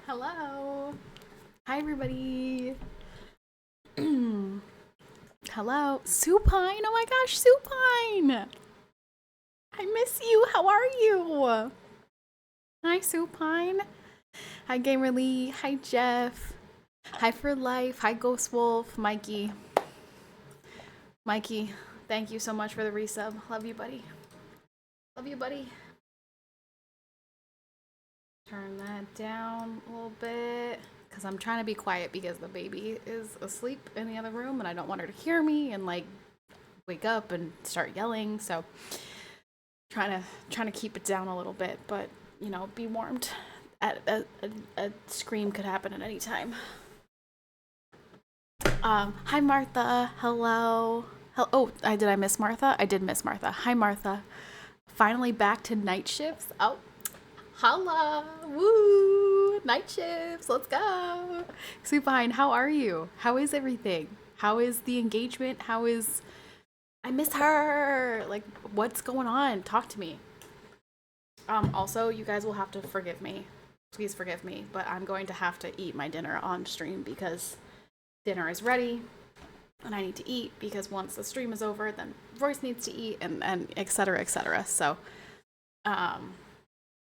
Hello. Hi, everybody. Hello. Supine. Oh my gosh, Supine. I miss you. How are you? Hi, Supine. Hi, Gamer Lee. Hi, Jeff. Hi, For Life. Hi, Ghost Wolf. Mikey. Mikey, thank you so much for the resub. Love you, buddy. Love you, buddy. Turn that down a little bit because I'm trying to be quiet because the baby is asleep in the other room and I don't want her to hear me and like wake up and start yelling. So trying to keep it down a little bit, but be warned. A scream could happen at any time. Hi Martha. Hello. Oh, did I miss Martha? I did miss Martha. Hi Martha. Finally back to night shifts. Oh, holla! Woo! Night shifts. Let's go. Supine, how are you? How is everything? How is the engagement? I miss her. Like, what's going on? Talk to me. Also, you guys will have to forgive me. Please forgive me, but I'm going to have to eat my dinner on stream because dinner is ready and I need to eat because once the stream is over, then Royce needs to eat and et cetera, et cetera. So,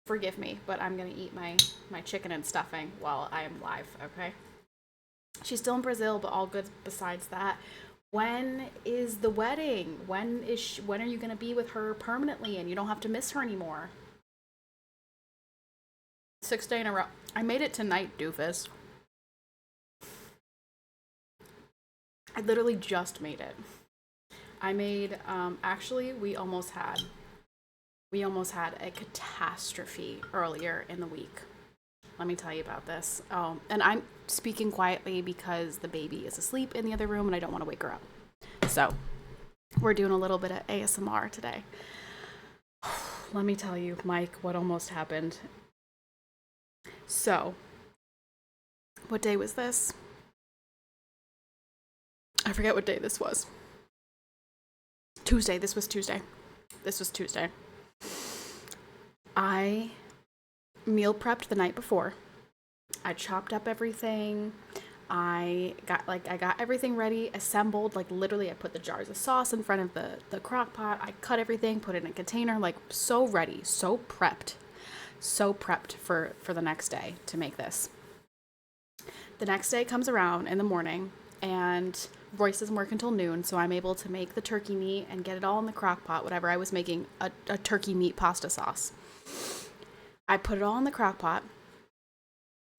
forgive me, but I'm gonna eat my chicken and stuffing while I am live, okay? She's still in Brazil, but all good besides that. When is the wedding? When are you gonna be with her permanently and you don't have to miss her anymore? 6th day in a row. I made it tonight, doofus. I literally just made it. I made, actually, we almost had a catastrophe earlier in the week. Let me tell you about this. And I'm speaking quietly because the baby is asleep in the other room and I don't want to wake her up. So we're doing a little bit of ASMR today. Let me tell you, Mike, what almost happened. So, what day was this? I forget what day this was. Tuesday. This was Tuesday. I meal prepped the night before. I chopped up everything. I got everything ready, assembled, like literally I put the jars of sauce in front of the crock pot. I cut everything, put it in a container, like so ready, so prepped for the next day to make this. The next day comes around in the morning and Royce doesn't work until noon, so I'm able to make the turkey meat and get it all in the crock pot, whatever. I was making a turkey meat pasta sauce. I put it all in the crock pot.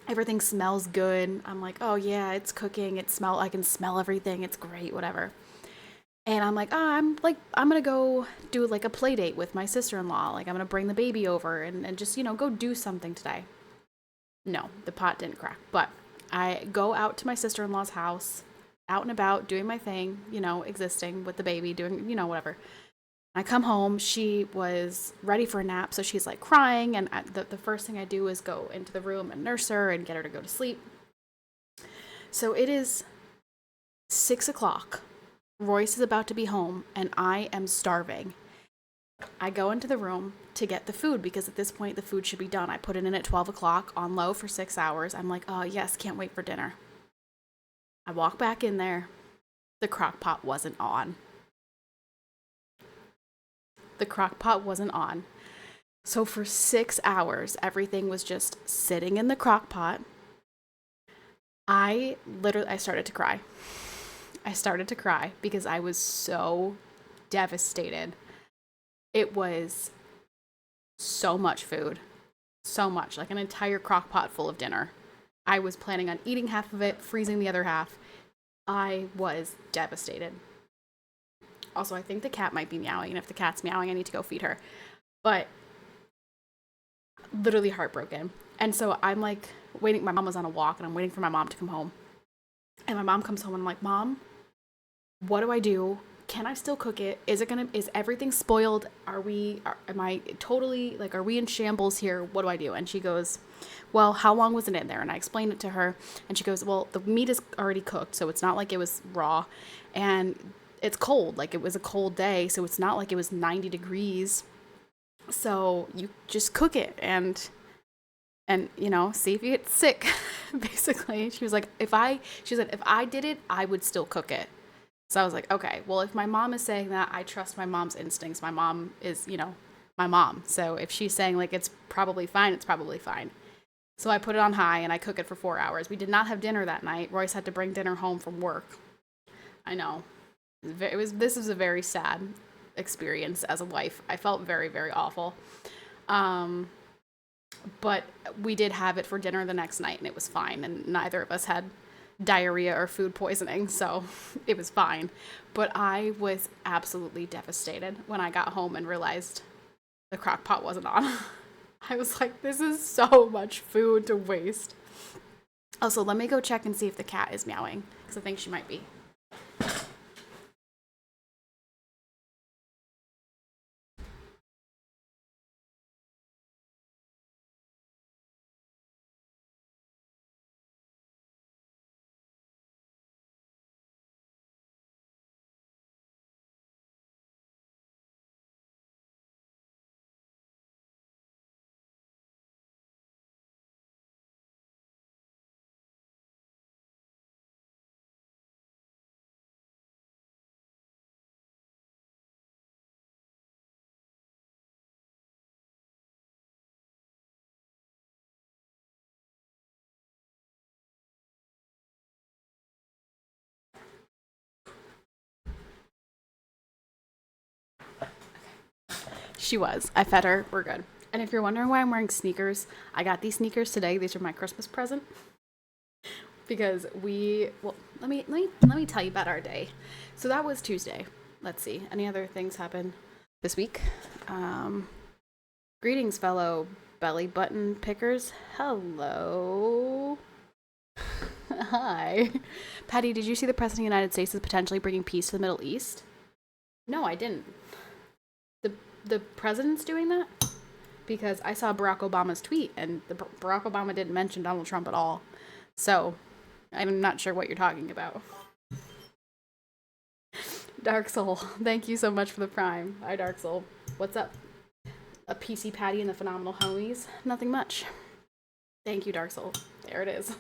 Everything smells good. I'm like, oh yeah, it's cooking. I can smell everything. It's great, whatever. And I'm like, I'm gonna go do like a play date with my sister-in-law. Like I'm gonna bring the baby over and just, go do something today. No, the pot didn't crack. But I go out to my sister-in-law's house, out and about, doing my thing, existing with the baby, doing, whatever. I come home, she was ready for a nap, so she's like crying, and the first thing I do is go into the room and nurse her and get her to go to sleep. So it is 6 o'clock. Royce is about to be home, and I am starving. I go into the room to get the food because at this point the food should be done. I put it in at 12 o'clock on low for 6 hours. I'm like, oh yes, can't wait for dinner. I walk back in there. The crock pot wasn't on. So for 6 hours, everything was just sitting in the crock pot. I started to cry. I started to cry because I was so devastated. It was so much food. So much, like an entire crock pot full of dinner. I was planning on eating half of it, freezing the other half. I was devastated. Also, I think the cat might be meowing, and if the cat's meowing, I need to go feed her. But literally heartbroken. And so I'm like waiting. My mom was on a walk, and I'm waiting for my mom to come home. And my mom comes home, and I'm like, Mom, what do I do? Can I still cook it? Is everything spoiled? Am I totally, like, are we in shambles here? What do I do? And she goes, well, how long was it in there? And I explained it to her, and she goes, well, the meat is already cooked, so it's not like it was raw. And it's cold, like it was a cold day, so it's not like it was 90 degrees. So you just cook it. And and, see if you get sick. Basically, she was like, she said, if I did it, I would still cook it. So I was like, okay, well, if my mom is saying that, I trust my mom's instincts. My mom is, my mom. So if she's saying like it's probably fine, it's probably fine. So I put it on high and I cook it for 4 hours. We did not have dinner that night. Royce had to bring dinner home from work. I know. This was a very sad experience as a wife. I felt very, very awful. But we did have it for dinner the next night and it was fine. And neither of us had diarrhea or food poisoning, so it was fine. But I was absolutely devastated when I got home and realized the crock pot wasn't on. I was like, this is so much food to waste. Also, let me go check and see if the cat is meowing, because I think she might be. She was. I fed her. We're good. And if you're wondering why I'm wearing sneakers, I got these sneakers today. These are my Christmas present. Because let me tell you about our day. So that was Tuesday. Let's see. Any other things happen this week? Greetings, fellow belly button pickers. Hello. Hi. Patty, did you see the President of the United States is potentially bringing peace to the Middle East? No, I didn't. The president's doing that? Because I saw Barack Obama's tweet, and Barack Obama didn't mention Donald Trump at all. So, I'm not sure what you're talking about. Dark Soul, thank you so much for the prime. Hi, Dark Soul. What's up? A PCPatty and the Phenomenal Homies? Nothing much. Thank you, Dark Soul. There it is.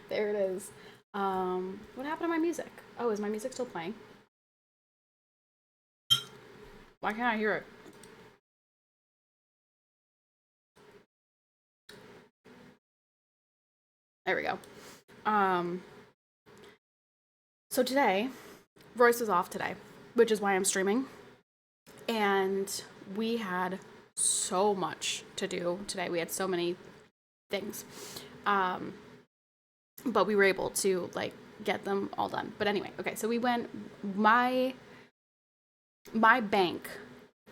There it is. What happened to my music? Oh, is my music still playing? Why can't I hear it? There we go. So today, Royce was off today, which is why I'm streaming. And we had so much to do today. We had so many things. But we were able to, get them all done. But anyway, okay, so we went, my bank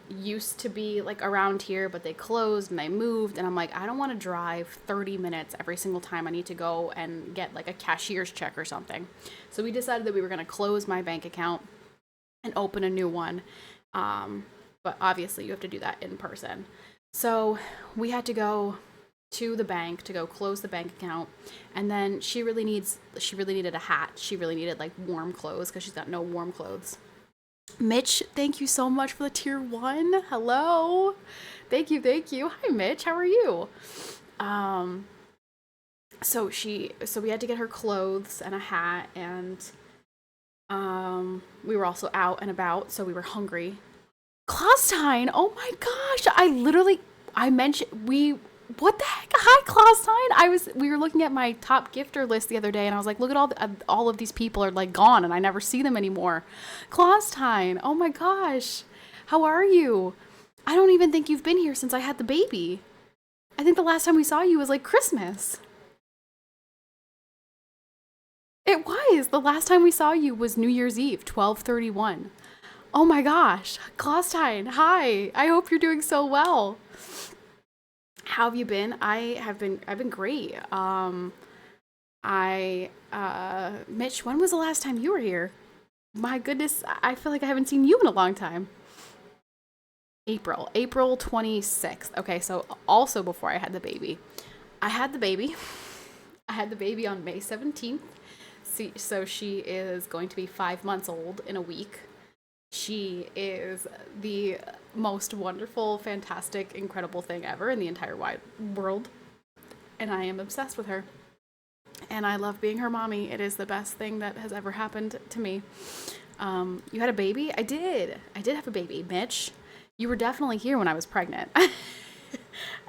used to be around here, but they closed and they moved, and I'm like, I don't want to drive 30 minutes every single time I need to go and get a cashier's check or something. So we decided that we were going to close my bank account and open a new one. But obviously you have to do that in person. So we had to go to the bank to go close the bank account, and then she really needed a hat. She really needed warm clothes because she's got no warm clothes. Mitch, thank you so much for the tier 1. Hello. Thank you. Hi, Mitch. How are you? So we had to get her clothes and a hat, and we were also out and about, so we were hungry. Klostein, oh my gosh, I mentioned, what the heck? Hi, Klostein. We were looking at my top gifter list the other day, and I was like, look at all of these people are gone, and I never see them anymore. Klostein, oh my gosh, how are you? I don't even think you've been here since I had the baby. I think the last time we saw you was Christmas. It was. The last time we saw you was New Year's Eve, 12/31. Oh my gosh, Klostein, hi. I hope you're doing so well. How have you been? I've been great. Mitch, when was the last time you were here? My goodness, I feel like I haven't seen you in a long time. April 26th. Okay, so also before I had the baby. I had the baby on May 17th. So she is going to be 5 months old in a week. She is the most wonderful, fantastic, incredible thing ever in the entire wide world. And I am obsessed with her. And I love being her mommy. It is the best thing that has ever happened to me. You had a baby? I did. I did have a baby. Mitch, you were definitely here when I was pregnant.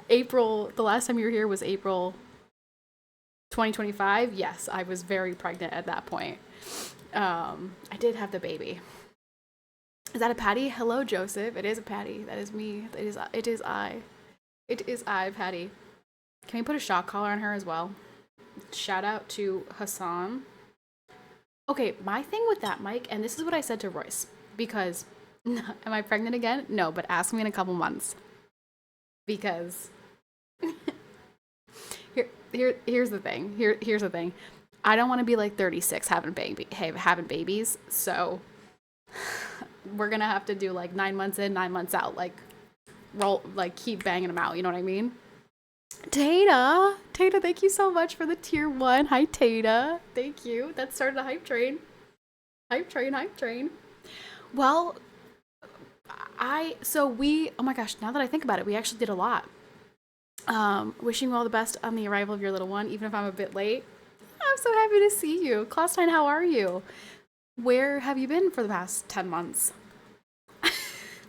April, the last time you were here was April 2025. Yes, I was very pregnant at that point. I did have the baby. Is that a Patty? Hello, Joseph. It is a Patty. That is me. It is I. It is I, Patty. Can we put a shock collar on her as well? Shout out to Hassan. Okay, my thing with that, Mike, and this is what I said to Royce, because am I pregnant again? No, but ask me in a couple months. Because here's the thing. Here's the thing. I don't want to be like 36 having babies, so we're gonna have to do like 9 months in, 9 months out, like keep banging them out. You know what I mean? Tata, thank you so much for the tier 1. Hi, Tata. Thank you. That started a hype train. Hype train. Well, oh my gosh, now that I think about it, we actually did a lot. Wishing you all the best on the arrival of your little one, even if I'm a bit late. I'm so happy to see you. Class 9, how are you? Where have you been for the past 10 months?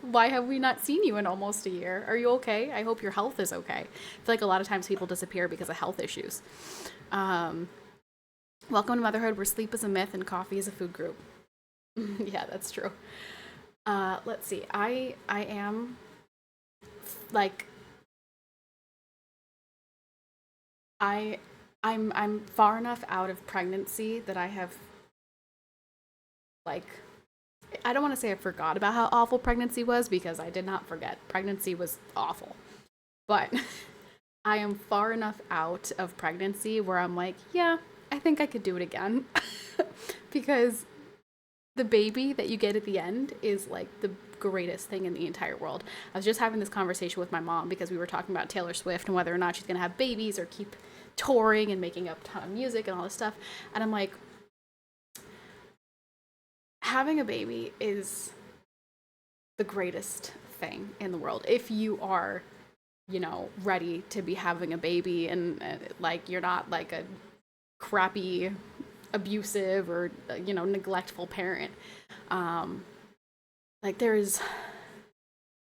Why have we not seen you in almost a year? Are you okay? I hope your health is okay. I feel like a lot of times people disappear because of health issues. Welcome to motherhood, where sleep is a myth and coffee is a food group. Yeah, that's true. Let's see. I am like I'm far enough out of pregnancy that I have like, I don't want to say I forgot about how awful pregnancy was, because I did not forget. Pregnancy was awful. But I am far enough out of pregnancy where I'm like, yeah, I think I could do it again. Because the baby that you get at the end is like the greatest thing in the entire world. I was just having this conversation with my mom because we were talking about Taylor Swift and whether or not she's going to have babies or keep touring and making a ton of music and all this stuff. And I'm like, having a baby is the greatest thing in the world. If you are, ready to be having a baby and like you're not like a crappy, abusive or, neglectful parent. Like there is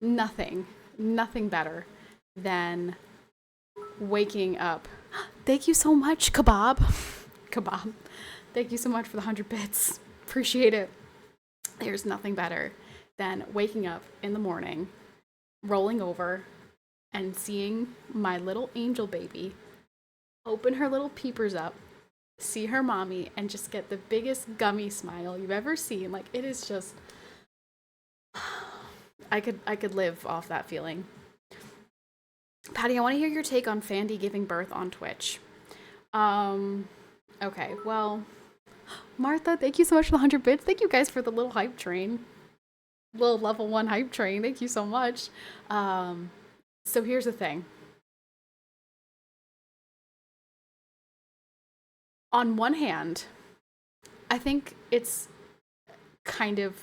nothing better than waking up. Thank you so much, Kebab. Thank you so much for the 100 bits. Appreciate it. There's nothing better than waking up in the morning, rolling over, and seeing my little angel baby open her little peepers up, see her mommy, and just get the biggest gummy smile you've ever seen. Like, it is just, I could live off that feeling. Patty, I want to hear your take on Fandy giving birth on Twitch. Okay, well, Martha, thank you so much for the 100 bits. Thank you guys for the little hype train. Little level 1 hype train. Thank you so much. So here's the thing. On one hand, I think it's kind of,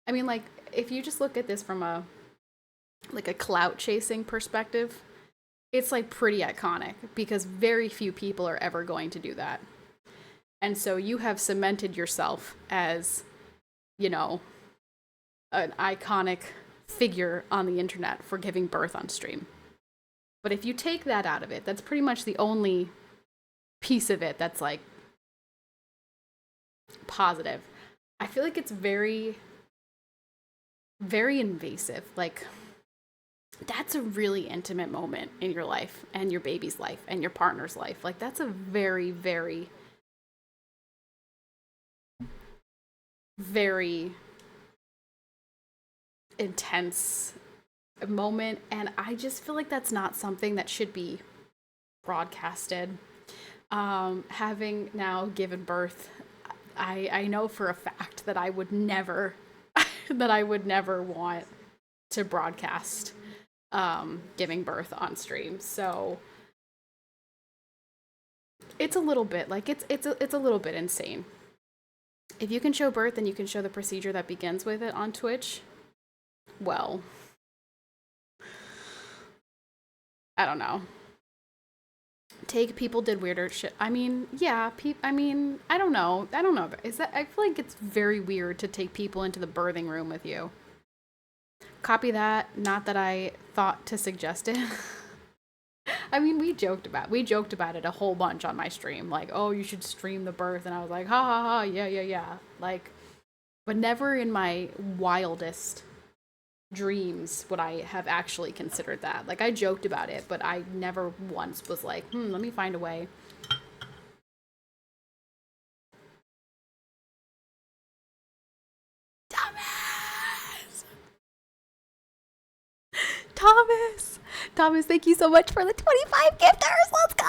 I mean, like, if you just look at this from a clout chasing perspective, it's like pretty iconic because very few people are ever going to do that. And so you have cemented yourself as, an iconic figure on the internet for giving birth on stream. But if you take that out of it, that's pretty much the only piece of it that's like positive. I feel like it's very, very invasive. Like, that's a really intimate moment in your life and your baby's life and your partner's life. Like, that's a very, very, very intense moment. And I just feel like that's not something that should be broadcasted. Having now given birth, I know for a fact that I would never want to broadcast giving birth on stream. So it's a little bit like it's a little bit insane. If you can show birth and you can show the procedure that begins with it on Twitch, well, I don't know. People did weirder shit. I mean, yeah, I don't know. Is that, I feel like it's very weird to take people into the birthing room with you. Copy that. Not that I thought to suggest it. I mean, we joked about it a whole bunch on my stream. Like, oh, you should stream the birth. And I was like, ha ha ha, yeah. Like, but never in my wildest dreams would I have actually considered that. Like, I joked about it, but I never once was like, let me find a way. Thomas, thank you so much for the 25 gifters. Let's go.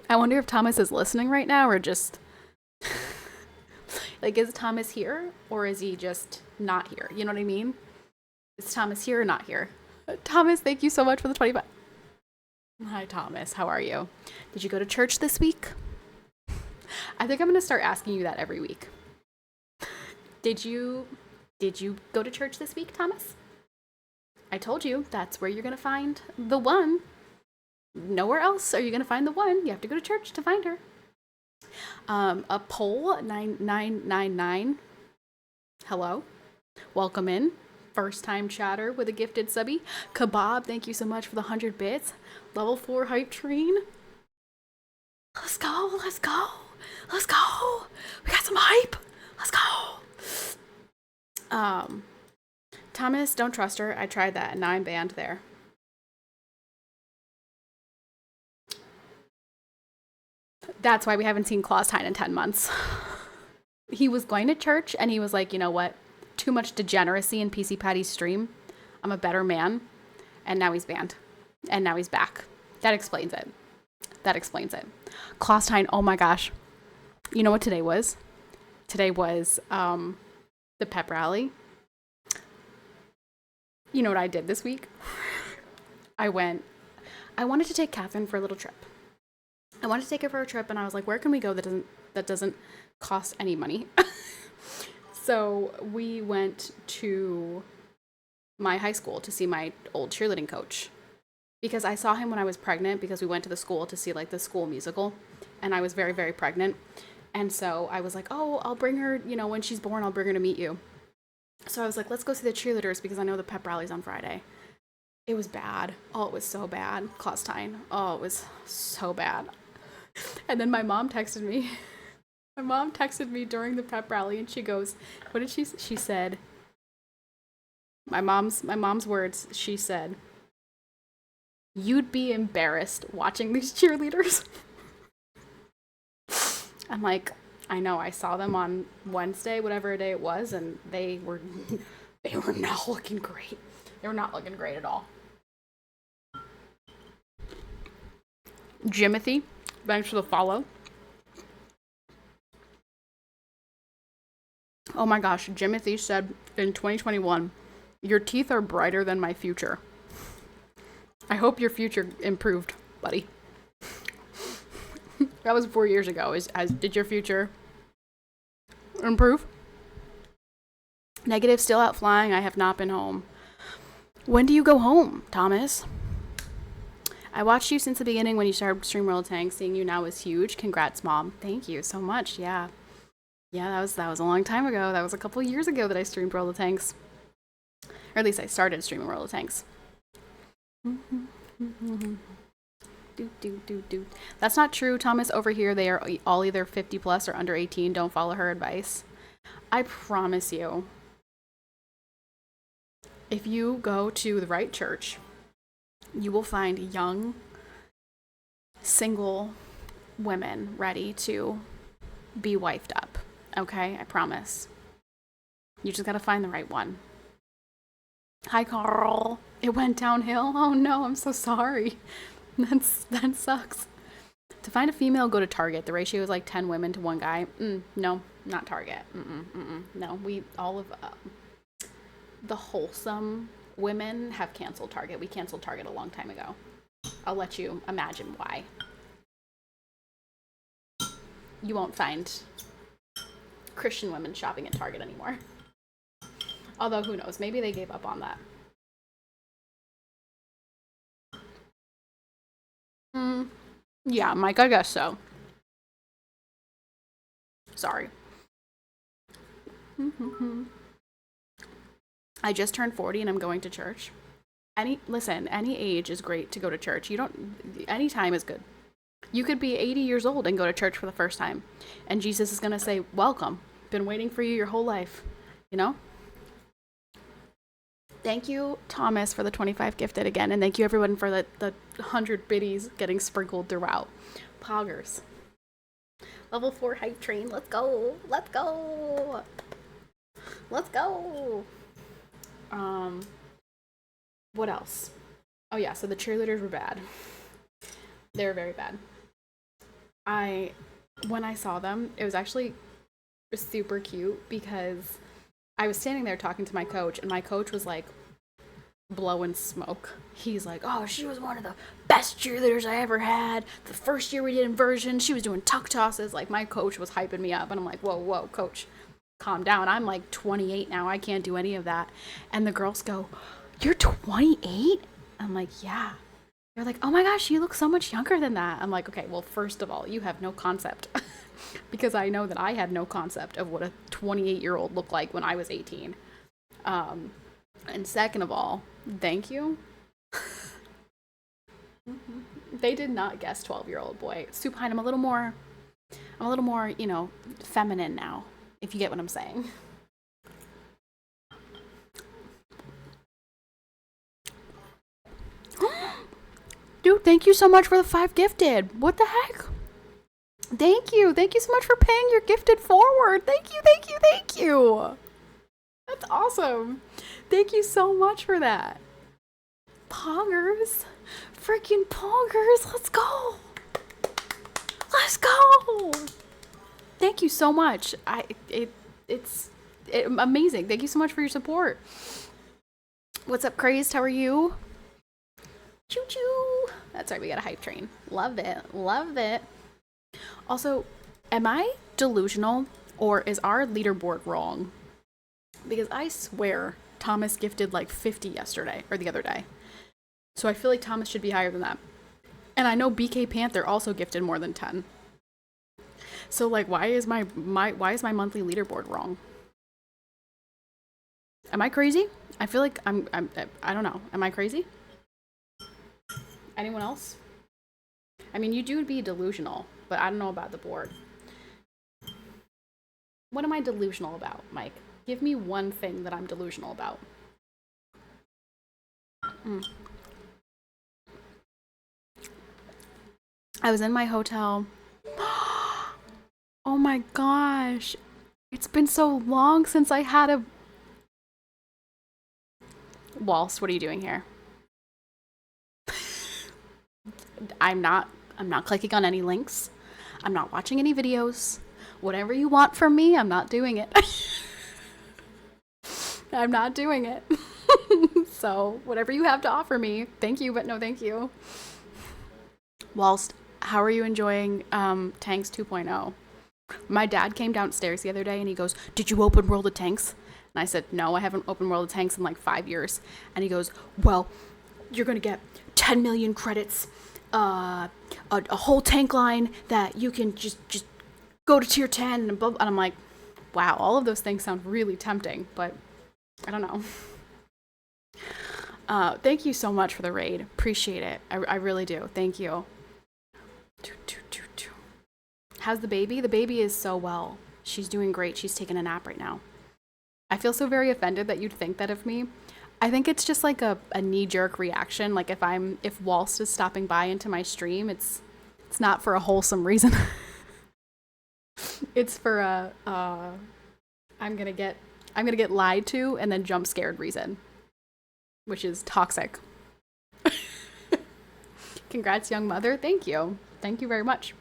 I wonder if Thomas is listening right now or just like, is Thomas here or is he just not here? You know what I mean? Is Thomas here or not here? Thomas, thank you so much for the 25. Hi, Thomas. How are you? Did you go to church this week? I think I'm going to start asking you that every week. Did you go to church this week, Thomas? I told you that's where you're going to find the one. Nowhere else are you going to find the one. You have to go to church to find her. A poll 9999. Hello. Welcome in. First time chatter with a gifted subby. Kebab, thank you so much for the 100 bits. Level 4 hype train. Let's go. We got some hype. Let's go. Thomas, don't trust her. I tried that and now I'm banned there. That's why we haven't seen Claustine in 10 months. He was going to church and he was like, you know what? Too much degeneracy in PCPatty's stream. I'm a better man. And now he's banned. And now he's back. That explains it. Claustine, oh my gosh. You know what today was? Today was the pep rally. You know what I did this week? I wanted to take Catherine for a little trip. I wanted to take her for a trip and I was like, where can we go that doesn't cost any money? So we went to my high school to see my old cheerleading coach because I saw him when I was pregnant because we went to the school to see like the school musical and I was very, very pregnant. And so I was like, oh, I'll bring her, when she's born, I'll bring her to meet you. So I was like, let's go see the cheerleaders because I know the pep rally's on Friday. It was bad. Oh, it was so bad. Claustine. Oh, it was so bad. And then my mom texted me. My mom texted me during the pep rally and she goes, what did she said, my mom's words, she said, you'd be embarrassed watching these cheerleaders. I'm like, I know, I saw them on Wednesday, whatever day it was, and they were not looking great. They were not looking great at all. Jimothy, thanks for the follow. Oh my gosh, Jimothy said in 2021, your teeth are brighter than my future. I hope your future improved, buddy. That was 4 years ago. Did your future improve? Negative, still out flying. I have not been home. When do you go home, Thomas? I watched you since the beginning when you started Stream World Tank. Seeing you now is huge. Congrats, Mom. Thank you so much. Yeah, that was a long time ago. That was a couple years ago that I streamed World of Tanks. Or at least I started streaming World of Tanks. That's not true, Thomas. Over here, they are all either 50 plus or under 18. Don't follow her advice. I promise you. If you go to the right church, you will find young, single women ready to be wifed up. Okay? I promise. You just gotta find the right one. Hi, Carl. It went downhill. Oh no, I'm so sorry. That sucks. To find a female, go to Target. The ratio is like 10 women to 1 guy. No, not Target. No, all of the wholesome women have canceled Target. We canceled Target a long time ago. I'll let you imagine why. you won't find Christian women shopping at Target anymore. Although, who knows? Maybe they gave up on that. Yeah, Mike, I guess so. Sorry. I just turned 40 and I'm going to church. Any age is great to go to church. Any time is good. You could be 80 years old and go to church for the first time. And Jesus is going to say, welcome. Been waiting for you your whole life. You know? Thank you, Thomas, for the 25 gifted again. And thank you, everyone, for the 100 biddies getting sprinkled throughout. Poggers. Level 4 hype train. Let's go. Let's go. Let's go. What else? Oh, yeah. So the cheerleaders were bad. They were very bad. When I saw them, it was actually super cute because I was standing there talking to my coach, and my coach was like blowing smoke. He's like, oh, she was one of the best cheerleaders I ever had. The first year we did inversion, she was doing tuck tosses. Like, my coach was hyping me up, and I'm like, whoa, coach, calm down. I'm like 28 now. I can't do any of that. And the girls go, you're 28? I'm like, yeah. They're like, oh my gosh, you look so much younger than that. I'm like, okay, well, first of all, you have no concept. Because I know that I had no concept of what a 28-year-old looked like when I was 18. And second of all, thank you. They did not guess 12-year-old boy. Supine, I'm a little more, feminine now, if you get what I'm saying. Dude, thank you so much for the 5 gifted. What the heck? Thank you. Thank you so much for paying your gifted forward. Thank you. That's awesome. Thank you so much for that. Poggers. Freaking poggers. Let's go. Thank you so much. It's amazing. Thank you so much for your support. What's up, Crazed? How are you? Choo choo. That's right, we got a hype train. Love it. Also, am I delusional, or is our leaderboard wrong? Because I swear Thomas gifted like 50 yesterday, or the other day. So I feel like Thomas should be higher than that. And I know BK Panther also gifted more than 10. So like, why is my monthly leaderboard wrong? Am I crazy? I feel like I don't know. Am I crazy? Anyone else? I mean, you do be delusional, but I don't know about the board. What am I delusional about, Mike? Give me one thing that I'm delusional about. I was in my hotel. Oh my gosh. It's been so long since I had a... Waltz, what are you doing here? I'm not clicking on any links. I'm not watching any videos. Whatever you want from me, I'm not doing it. I'm not doing it. So, whatever you have to offer me, thank you, but no thank you. Whilst, how are you enjoying Tanks 2.0? My dad came downstairs the other day and he goes, did you open World of Tanks? And I said, no, I haven't opened World of Tanks in like 5 years. And he goes, well, you're going to get 10 million credits, a whole tank line that you can just go to tier 10 and blah, blah. And I'm like, wow, all of those things sound really tempting, but I don't know. Thank you so much for the raid. Appreciate it. I really do. Thank you. How's the baby? The baby is so well. She's doing great. She's taking a nap right now. I feel so very offended that you'd think that of me. I think it's just like a knee-jerk reaction. Like if Waltz is stopping by into my stream, it's not for a wholesome reason. It's for a I'm gonna get lied to and then jump scared reason, which is toxic. Congrats, young mother. Thank you very much.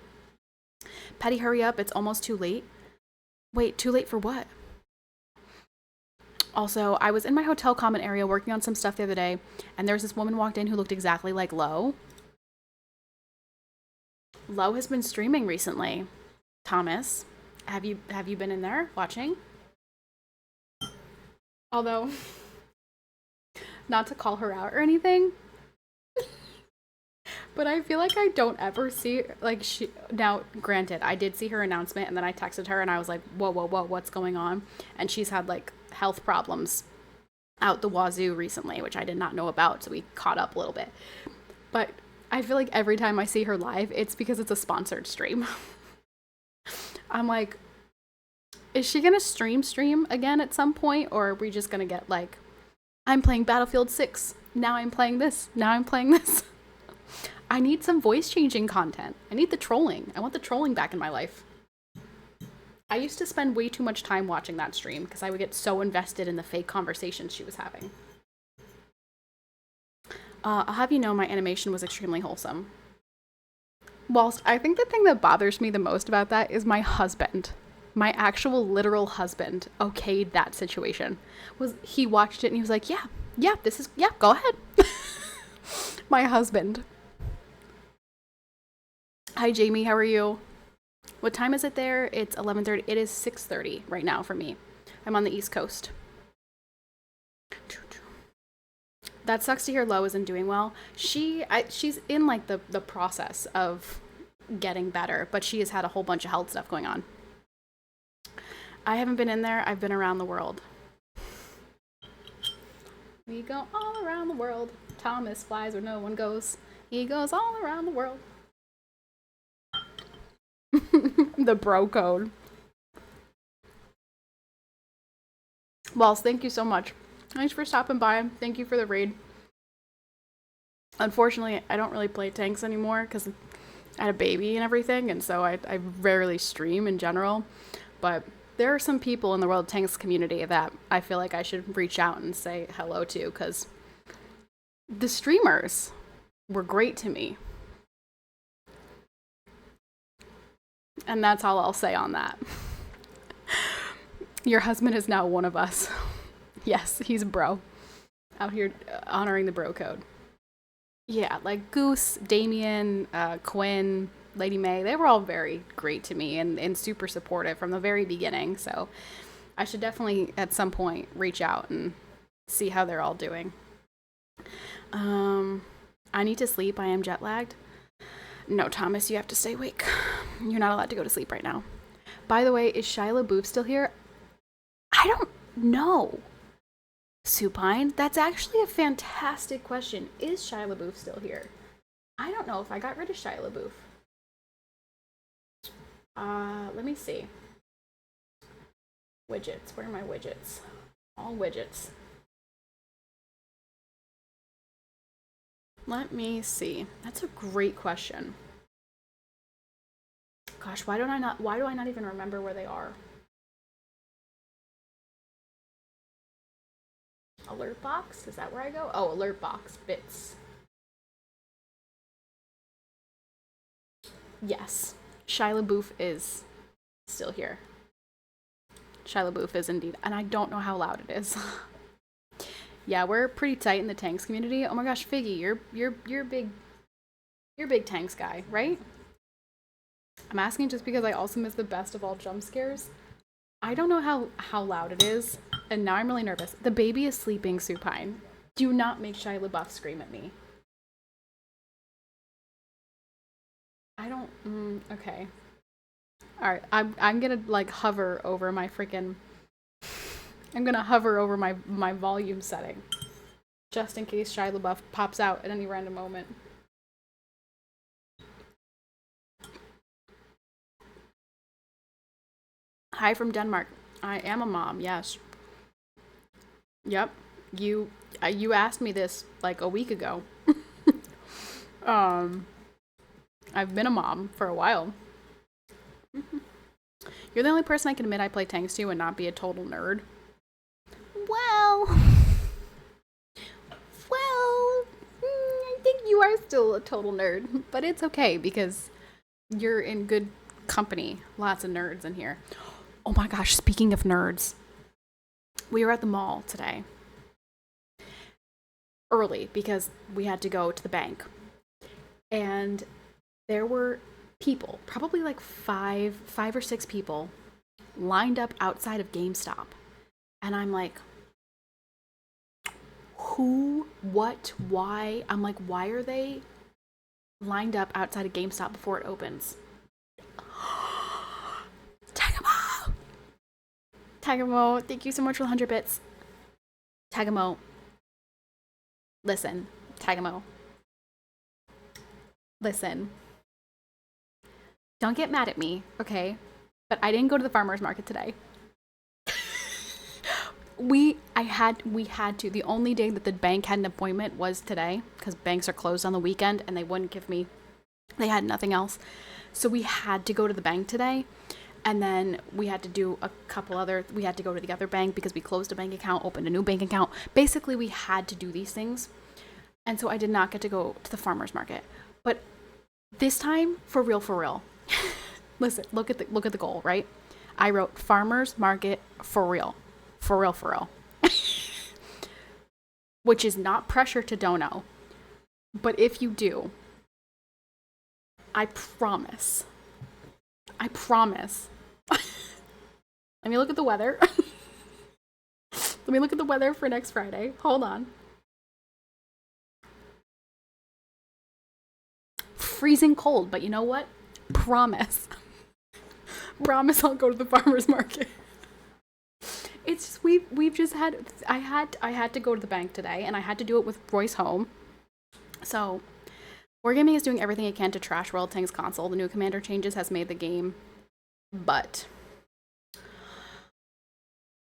Patty, hurry up, it's almost too late. Wait, too late for what? Also, I was in my hotel common area working on some stuff the other day, and there's this woman walked in who looked exactly like Lo. Lo has been streaming recently. Thomas, have you been in there watching? Although, not to call her out or anything, but I feel like I don't ever see, like, she, now, granted, I did see her announcement, and then I texted her, and I was like, whoa, whoa, whoa, what's going on? And she's had, like, health problems out the wazoo recently, which I did not know about, so we caught up a little bit. But I feel like every time I see her live, it's because it's a sponsored stream. I'm like, is she gonna stream again at some point, or are we just gonna get, like, I'm playing Battlefield 6, now I'm playing this, now I'm playing this? I need some voice changing content. I need the trolling. I want the trolling back in my life. I used to spend way too much time watching that stream because I would get so invested in the fake conversations she was having. I'll have you know my animation was extremely wholesome. Whilst I think the thing that bothers me the most about that is my husband. My actual literal husband okayed that situation. He watched it and he was like, yeah, go ahead. My husband. Hi, Jamie. How are you? What time is it there? It's 11:30. It is 6:30 right now for me. I'm on the East Coast. That sucks to hear Lo isn't doing well. She's in, like, the process of getting better, but she has had a whole bunch of health stuff going on. I haven't been in there. I've been around the world. We go all around the world. Thomas flies where no one goes. He goes all around the world. The bro code. Walls, thank you so much. Thanks for stopping by. Thank you for the raid. Unfortunately, I don't really play tanks anymore because I had a baby and everything, and so I rarely stream in general. But there are some people in the World of Tanks community that I feel like I should reach out and say hello to, because the streamers were great to me. And that's all I'll say on that. Your husband is now one of us. Yes, he's a bro. Out here honoring the bro code. Yeah, like Goose, Damien, Quinn, Lady May, they were all very great to me and super supportive from the very beginning. So I should definitely at some point reach out and see how they're all doing. I need to sleep. I am jet lagged. No, Thomas, you have to stay awake. You're not allowed to go to sleep right now. By the way, is Shia LaBeouf still here? I don't know. Supine, that's actually a fantastic question. Is Shia LaBeouf still here? I don't know if I got rid of Shia LaBeouf. Let me see. Widgets. Where are my widgets? All widgets. Let me see. That's a great question. Gosh, why do I not even remember where they are? Alert box? Is that where I go? Oh, alert box. Bits. Yes. Shia LaBeouf is still here. Shia LaBeouf is indeed. And I don't know how loud it is. Yeah, we're pretty tight in the tanks community. Oh my gosh, Figgy, you're big tanks guy, right? I'm asking just because I also miss the best of all jump scares. I don't know how loud it is, and now I'm really nervous. The baby is sleeping, Supine. Do not make Shia LaBeouf scream at me. I don't. Okay. All right. I'm gonna like hover over my freaking. I'm gonna hover over my volume setting, just in case Shia LaBeouf pops out at any random moment. Hi from Denmark. I am a mom. Yes. Yep. You asked me this like a week ago. I've been a mom for a while. You're the only person I can admit I play tanks to and not be a total nerd. Well, I think you are still a total nerd, but it's okay because you're in good company. Lots of nerds in here. Oh my gosh, speaking of nerds, we were at the mall today. Early because we had to go to the bank. And there were people, probably like five or six people, lined up outside of GameStop. And I'm like, who, what, why? I'm like, why are they lined up outside of GameStop before it opens? Tagamo! Tagamo, thank you so much for the 100 bits. Tagamo. Listen, Tagamo. Listen. Don't get mad at me, okay? But I didn't go to the farmer's market today. We had to. The only day that the bank had an appointment was today, because banks are closed on the weekend and they wouldn't give me, they had nothing else. So we had to go to the bank today. And then we had to do we had to go to the other bank because we closed a bank account, opened a new bank account. Basically, we had to do these things. And so I did not get to go to the farmer's market. But this time, for real. Listen, look at the goal, right? I wrote farmer's market for real. For real. Which is not pressure to dono. But if you do, I promise. Let me look at the weather. Let me look at the weather for next Friday. Hold on. Freezing cold, but you know what? Promise I'll go to the farmer's market. It's just we've just had I had to go to the bank today, and I had to do it with Royce home. So Wargaming is doing everything it can to trash World Tanks console. The new commander changes has made the game, but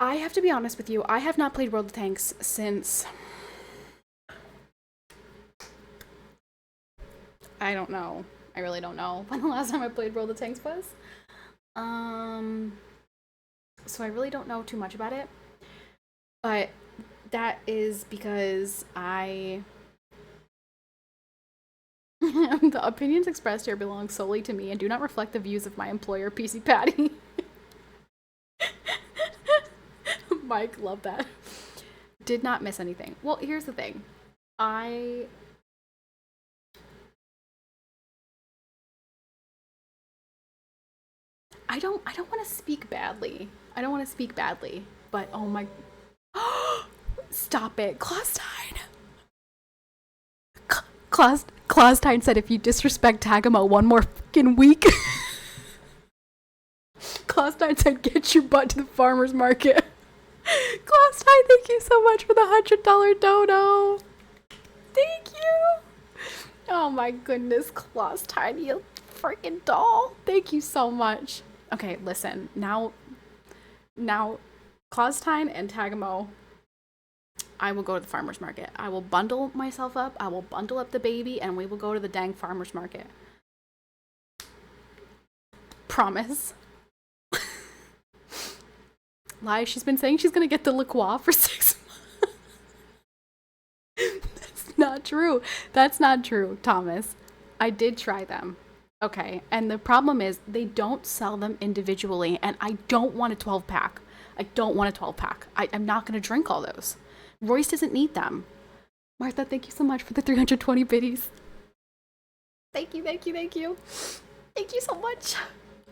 I have to be honest with you, I have not played World of Tanks since, I don't know. I really don't know when the last time I played World of Tanks was. So I really don't know too much about it. But that is because the opinions expressed here belong solely to me and do not reflect the views of my employer, PCPatty. Mike, love that. Did not miss anything. Well, here's the thing. I don't want to speak badly. But oh my, stop it, Claustine. Claustine said if you disrespect Tagamo one more fucking week. Claustine said get your butt to the farmer's market. Claustine, thank you so much for the $100 dono. Thank you. Oh my goodness, Claustine, you freaking doll. Thank you so much. Okay, listen. Now, Claustine and Tagamo, I will go to the farmer's market. I will bundle myself up. I will bundle up the baby, and we will go to the dang farmer's market. Promise. Lie, she's been saying she's gonna get the LaCroix for 6 months. That's not true, Thomas. I did try them. Okay, and the problem is they don't sell them individually, and I don't want a 12-pack. I'm not gonna drink all those. Royce doesn't need them. Martha, thank you so much for the 320 biddies. Thank you. Thank you so much.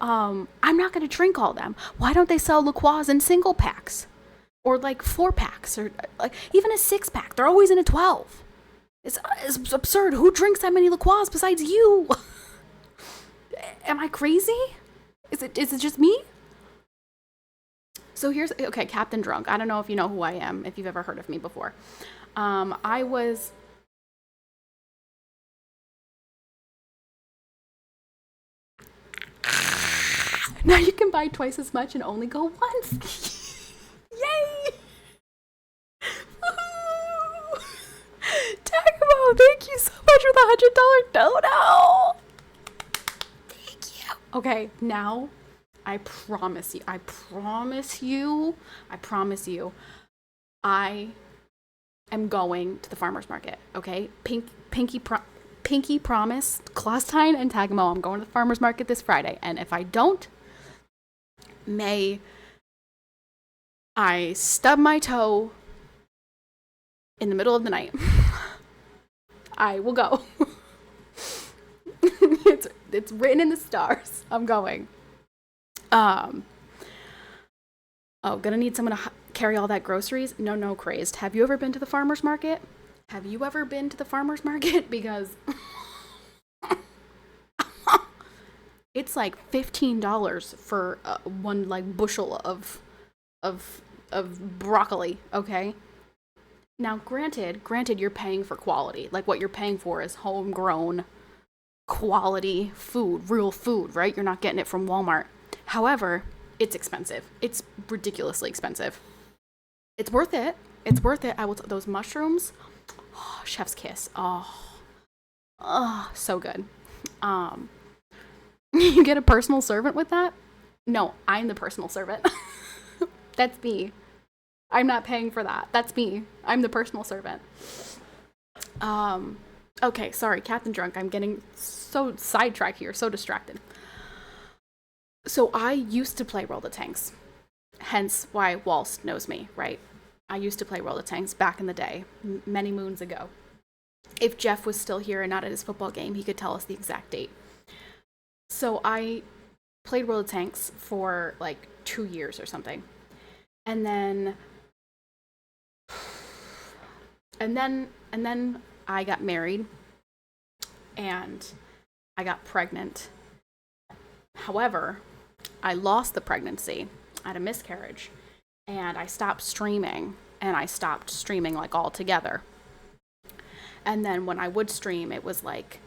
I'm not gonna drink all them. Why don't they sell LaCroix in single packs? Or like 4-packs, or like even a 6-pack. They're always in a 12. It's absurd. Who drinks that many LaCroix besides you? Am I crazy? Is it just me? So here's, okay, Captain Drunk. I don't know if you know who I am, if you've ever heard of me before. I was... Now you can buy twice as much and only go once. Yay! Tagamo, thank you so much for the $100 dono. Thank you. Okay, now I promise you, I am going to the farmer's market, okay? Pinky promise, Claustine and Tagamo, I'm going to the farmer's market this Friday. And if I don't, may I stub my toe in the middle of the night. I will go. It's written in the stars. I'm going. Oh, gonna need someone to carry all that groceries? No, crazed. Have you ever been to the farmer's market? Because it's like $15 for one like bushel of broccoli, okay? Now, granted, you're paying for quality. Like, what you're paying for is homegrown quality food, real food, right? You're not getting it from Walmart. However, it's expensive. It's ridiculously expensive. It's worth it. Those mushrooms, oh, chef's kiss. Oh, so good. You get a personal servant with that? No, I'm the personal servant. That's me. I'm not paying for that. That's me. I'm the personal servant. Okay, sorry, Captain Drunk. I'm getting so sidetracked here, so distracted. So I used to play World of Tanks. Hence why Walst knows me, right? I used to play World of Tanks back in the day, many moons ago. If Jeff was still here and not at his football game, he could tell us the exact date. So I played World of Tanks for like 2 years or something. And then I got married and I got pregnant. However, I lost the pregnancy. I had a miscarriage and I stopped streaming, and I stopped streaming like altogether. And then when I would stream, it was like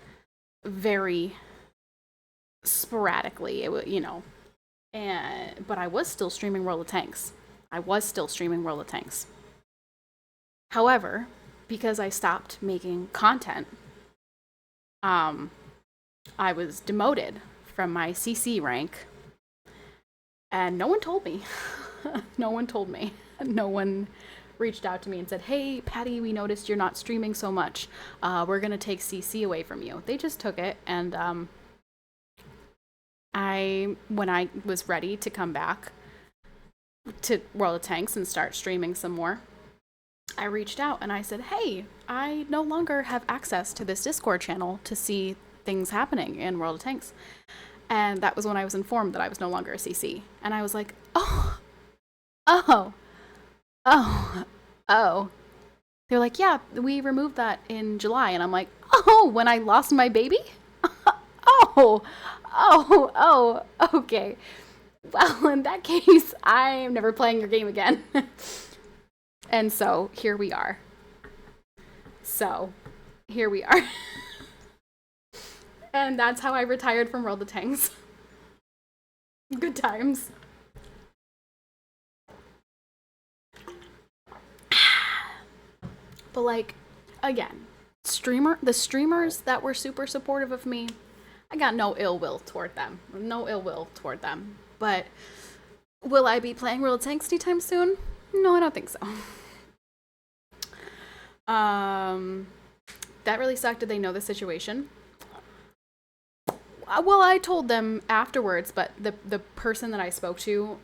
very sporadically, it would, but I was still streaming World of Tanks. However, because I stopped making content, I was demoted from my CC rank, and no one told me. No one reached out to me and said, "Hey, Patty, we noticed you're not streaming so much. We're going to take CC away from you." They just took it, and when I was ready to come back to World of Tanks and start streaming some more, I reached out and I said, "Hey, I no longer have access to this Discord channel to see things happening in World of Tanks." And that was when I was informed that I was no longer a CC. And I was like, oh. They're like, "Yeah, we removed that in July." And I'm like, "Oh, when I lost my baby?" Oh, okay. Well, in that case, I'm never playing your game again. And so here we are. And that's how I retired from World of Tanks. Good times. But like, again, the streamers that were super supportive of me, I got no ill will toward them. But will I be playing World of Tanks anytime soon? No, I don't think so. That really sucked. Did they know the situation? Well, I told them afterwards, but the person that I spoke to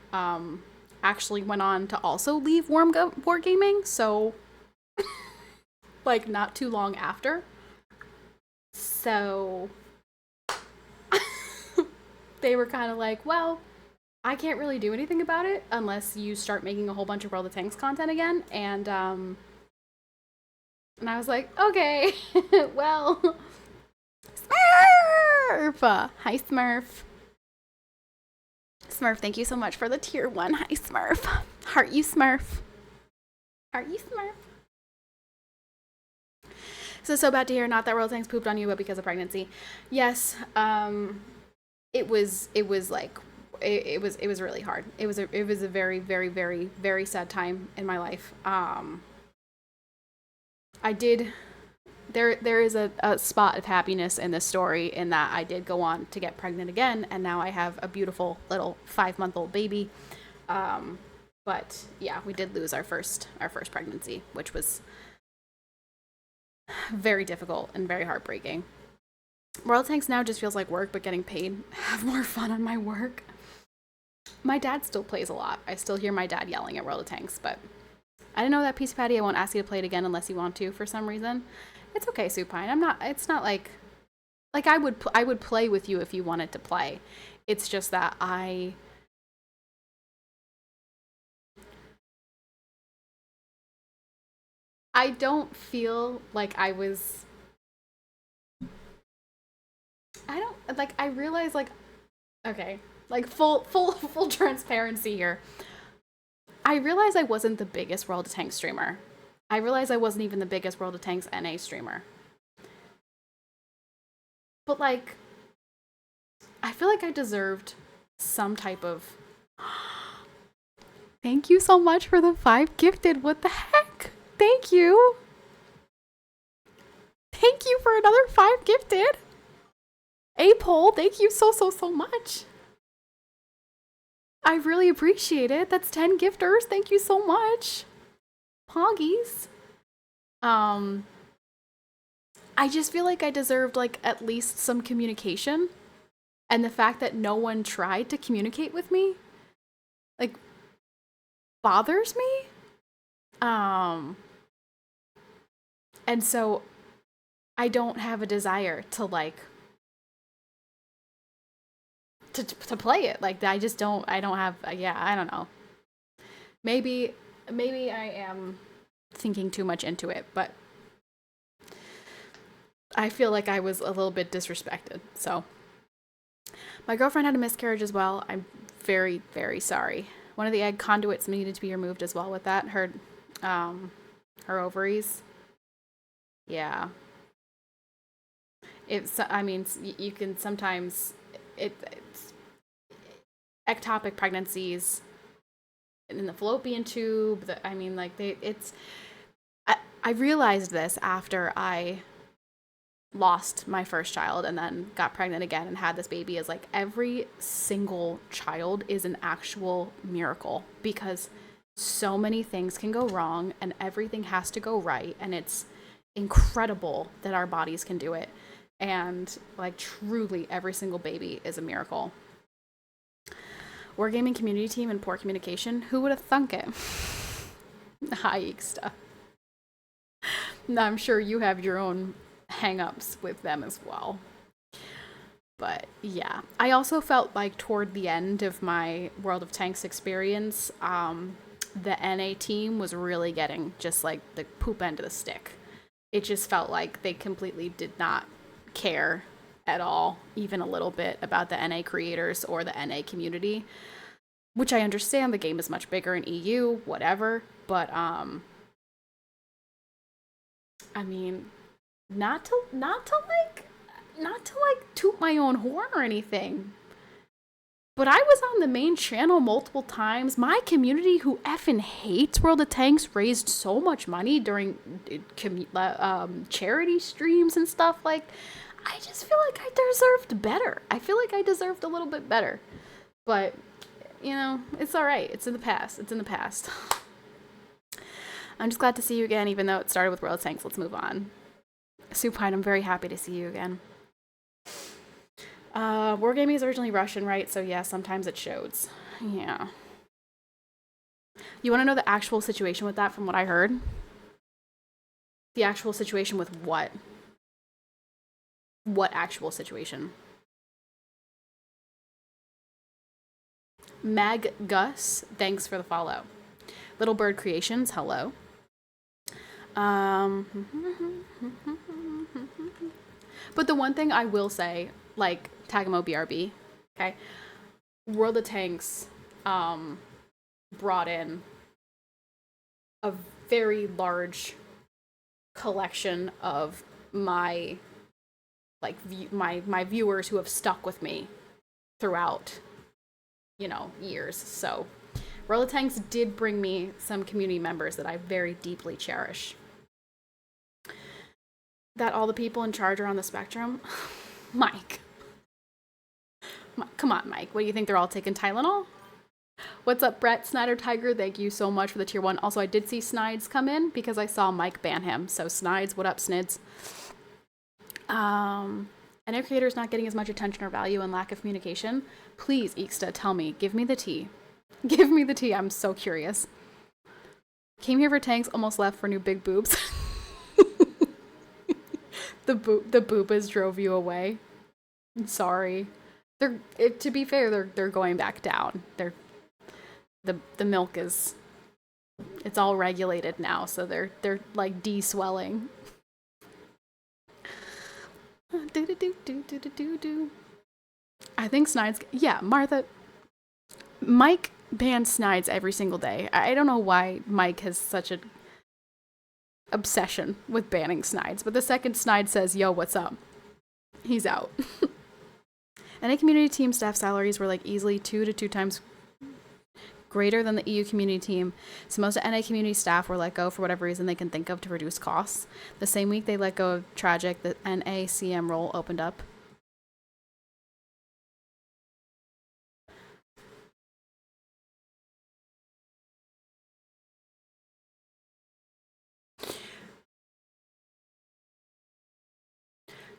actually went on to also leave Wargaming, so like not too long after. So they were kind of like, "Well, I can't really do anything about it unless you start making a whole bunch of World of Tanks content again." And I was like, "Okay, well." Smurf! Hi, Smurf. Smurf, thank you so much for the tier 1. Hi, Smurf. Heart you, Smurf. So bad to hear. Not that World Tanks pooped on you, but because of pregnancy. Yes, it was like, it was really hard. It was a very, very, very, very sad time in my life. There is a spot of happiness in this story, in that I did go on to get pregnant again, and now I have a beautiful little 5-month-old baby. But yeah, we did lose our first pregnancy, which was very difficult and very heartbreaking. World Tanks now just feels like work, but getting paid. Have more fun on my work. My dad still plays a lot. I still hear my dad yelling at World of Tanks, but I didn't know that PCPatty. I won't ask you to play it again unless you want to for some reason. It's okay, Supine. It's not like like I would play with you if you wanted to play. It's just that I don't feel like I don't like I realize like okay, like full transparency here. I realized I wasn't the biggest World of Tanks streamer. I realized I wasn't even the biggest World of Tanks NA streamer. But like I feel like I deserved some type of Thank you so much for the 5 gifted. What the heck? Thank you. Thank you for another 5 gifted. A-Pole, thank you so much. I really appreciate it. That's 10 gifters. Thank you so much. Poggies. I just feel like I deserved like at least some communication. And the fact that no one tried to communicate with me like bothers me. And so I don't have a desire to like to play it. Like I don't have I don't know. Maybe I am thinking too much into it, but I feel like I was a little bit disrespected. So my girlfriend had a miscarriage as well. I'm very, very sorry. One of the egg conduits needed to be removed as well with that. Her ovaries. Yeah. I mean, you can sometimes, it's ectopic pregnancies in the fallopian tube. I mean, like I realized this after I lost my first child and then got pregnant again and had this baby is like every single child is an actual miracle because so many things can go wrong and everything has to go right, and it's incredible that our bodies can do it. And like truly every single baby is a miracle. Wargaming community team and poor communication, who would have thunk it? Hi Ixta. I'm sure you have your own hang-ups with them as well. But yeah, I also felt like toward the end of my World of Tanks experience, the NA team was really getting just like the poop end of the stick. It just felt like they completely did not care at all, even a little bit, about the NA creators or the NA community, which I understand. The game is much bigger in EU, whatever, but I mean, not to toot my own horn or anything, but I was on the main channel multiple times. My community, who effing hates World of Tanks, raised so much money during charity streams and stuff. Like, I just feel like I deserved better. I feel like I deserved a little bit better, but you know, it's all right. It's in the past. It's in the past. I'm just glad to see you again, even though it started with World of Tanks. Let's move on. Supine, I'm very happy to see you again. Wargaming is originally Russian, right? So yeah, sometimes it shows. Yeah. You want to know the actual situation with that from what I heard? The actual situation with what? What actual situation? Mag Gus, thanks for the follow. Little Bird Creations, hello. But the one thing I will say, like Tagamo BRB, okay, World of Tanks brought in a very large collection of my like my viewers who have stuck with me throughout, you know, years. So World of Tanks did bring me some community members that I very deeply cherish. That all the people in charge are on the spectrum? Mike. Come on, Mike. What do you think? They're all taking Tylenol? What's up, Brett? Snyder Tiger, thank you so much for the tier 1. Also, I did see Snides come in because I saw Mike ban him. So, Snides, what up, Snids? And if creators not getting as much attention or value and lack of communication, please, Ixta, tell me. Give me the tea. Give me the tea. I'm so curious. Came here for tanks, almost left for new big boobs. The boobas drove you away. Sorry. To be fair, they're going back down. The milk is, it's all regulated now, so they're like de-swelling. I think Snides, yeah, Martha, Mike bans Snides every single day. I don't know why Mike has such an obsession with banning Snides, but the second Snide says, yo, what's up? He's out. NA community team staff salaries were like easily 2 times greater than the EU community team, so most NA community staff were let go for whatever reason they can think of to reduce costs. The same week they let go of Tragic, the NA CM role opened up.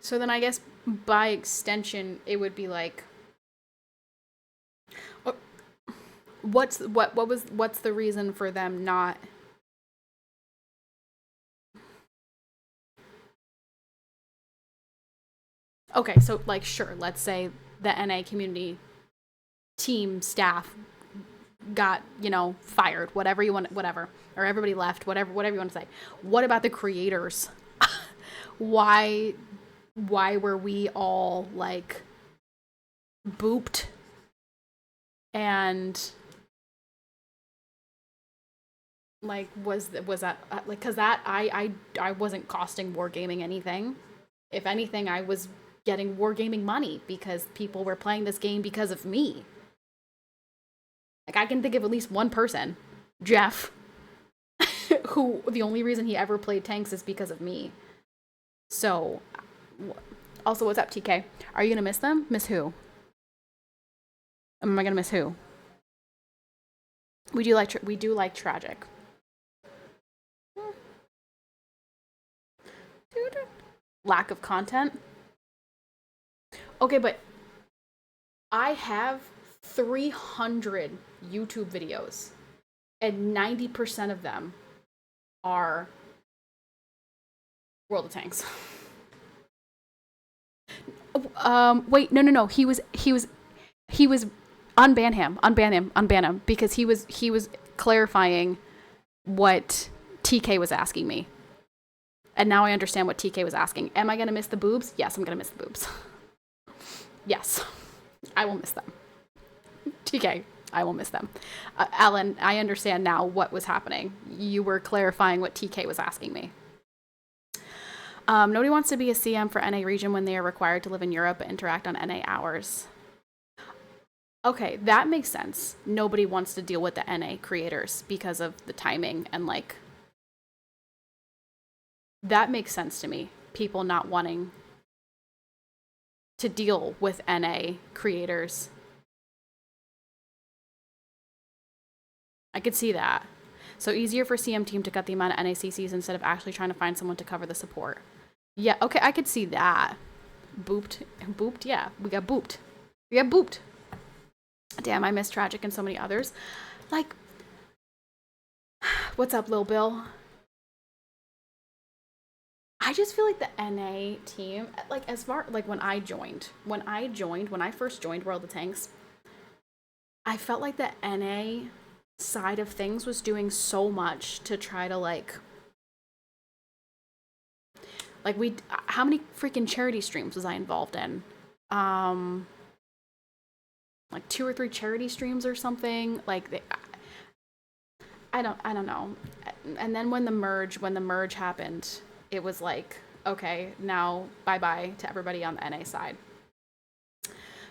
So then I guess by extension it would be like, what's the reason for them not? Okay, so like sure, let's say the NA community team staff got, fired, whatever you want, whatever, or everybody left, whatever you want to say. What about the creators? Why were we all like booped and like was that like, because that I wasn't costing Wargaming anything. If anything, I was getting Wargaming money because people were playing this game because of me. Like, I can think of at least one person, Jeff, who the only reason he ever played tanks is because of me. So, also, what's up, TK? Are you gonna miss them? Miss who? Am I gonna miss who? We do like Tragic. Lack of content. Okay, but I have 300 YouTube videos, and 90% of them are World of Tanks. Wait, no. He was unban him because he was clarifying what TK was asking me. And now I understand what TK was asking. Am I going to miss the boobs? Yes, I'm going to miss the boobs. Yes, I will miss them. TK, I will miss them. Alan, I understand now what was happening. You were clarifying what TK was asking me. Nobody wants to be a CM for NA region when they are required to live in Europe and interact on NA hours. Okay, that makes sense. Nobody wants to deal with the NA creators because of the timing and like... That makes sense to me. People not wanting to deal with NA creators. I could see that. So easier for CM team to cut the amount of NACCs instead of actually trying to find someone to cover the support. Yeah, okay, I could see that. Booped, yeah, we got booped. Damn, I miss Tragic and so many others. Like, what's up, Lil Bill? I just feel like the NA team, like as far, like when I first joined World of Tanks, I felt like the NA side of things was doing so much to try to like how many freaking charity streams was I involved in? Like 2 or 3 charity streams or something. Like I don't know. And then when the merge happened, it was like, okay, now bye-bye to everybody on the NA side.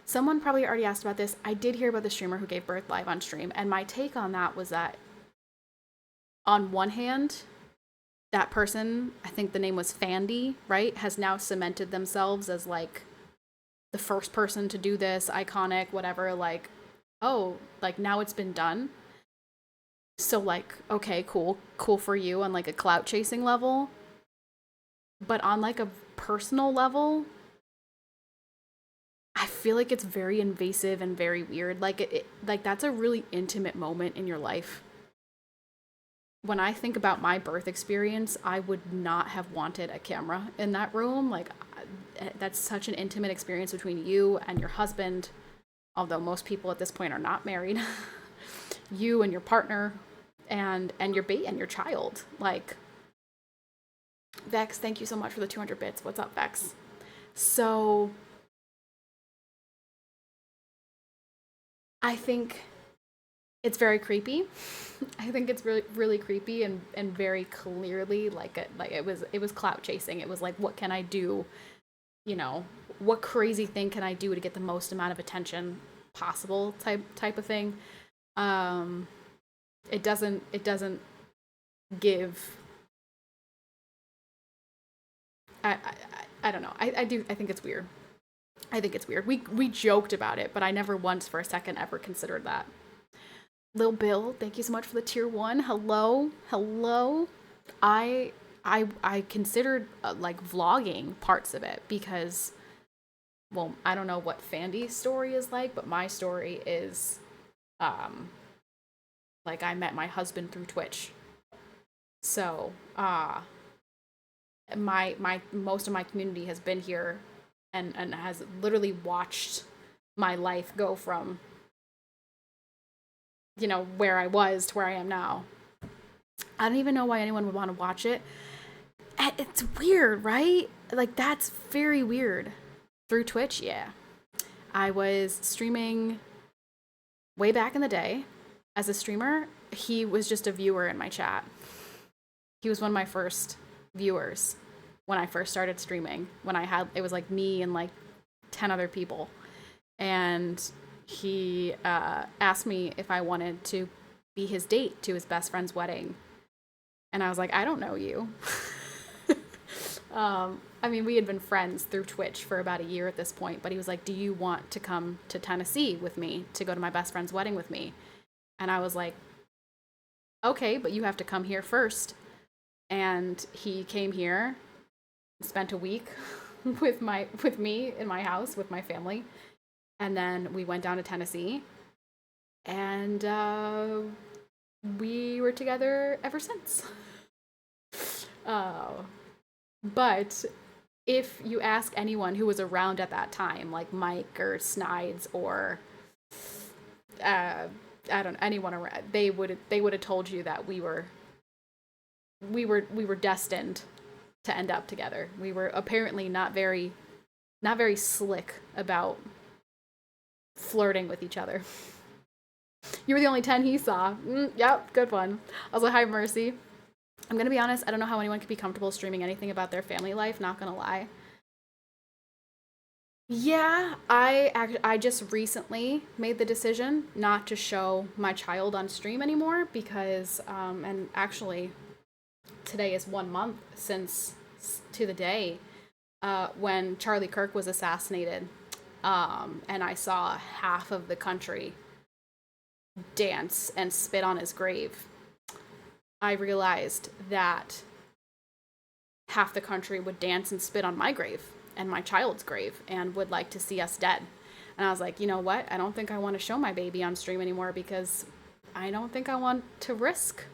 Someone probably already asked about this. I did hear about the streamer who gave birth live on stream, and my take on that was that on one hand, that person, I think the name was Fandy, right, has now cemented themselves as like the first person to do this, iconic, whatever, like, oh, like now it's been done. So like, okay, cool for you on like a clout chasing level. But on like a personal level, I feel like it's very invasive and very weird. Like like that's a really intimate moment in your life. When I think about my birth experience, I would not have wanted a camera in that room. Like that's such an intimate experience between you and your husband, although most people at this point are not married. You and your partner, and your child. Like, Vex, thank you so much for the 200 bits. What's up, Vex? So I think it's very creepy. I think it's really, really creepy, and very clearly like it was clout chasing. It was like, what can I do? You know, what crazy thing can I do to get the most amount of attention possible type of thing. It doesn't give. I don't know. I think it's weird. I think it's weird. We joked about it, but I never once for a second ever considered that. Lil Bill, thank you so much for the tier 1. Hello. I considered like vlogging parts of it because, well, I don't know what Fandy's story is like, but my story is like I met my husband through Twitch. So, my most of my community has been here and has literally watched my life go from, you know, where I was to where I am now. I don't even know why anyone would want to watch it. It's weird, right? Like, that's very weird. Through Twitch, yeah. I was streaming way back in the day as a streamer. He was just a viewer in my chat. He was one of my first viewers when I first started streaming. It was like me and like 10 other people. And he asked me if I wanted to be his date to his best friend's wedding. And I was like, I don't know you. I mean, we had been friends through Twitch for about a year at this point, but he was like, do you want to come to Tennessee with me to go to my best friend's wedding with me? And I was like, okay, but you have to come here first. And he came here, spent a week with me in my house with my family. And then we went down to Tennessee, and we were together ever since. But if you ask anyone who was around at that time, like Mike or Snides or I don't know, anyone around, they would have told you that we were destined to end up together. We were apparently not very slick about flirting with each other. You were the only 10 he saw. Yep, good one. I was like, hi, Mercy. I'm gonna be honest, I don't know how anyone could be comfortable streaming anything about their family life, not gonna lie. Yeah, I just recently made the decision not to show my child on stream anymore because, and actually, today is 1 month since, to the day, when Charlie Kirk was assassinated, and I saw half of the country dance and spit on his grave. I realized that half the country would dance and spit on my grave and my child's grave and would like to see us dead. And I was like, you know what? I don't think I want to show my baby on stream anymore because I don't think I want to risk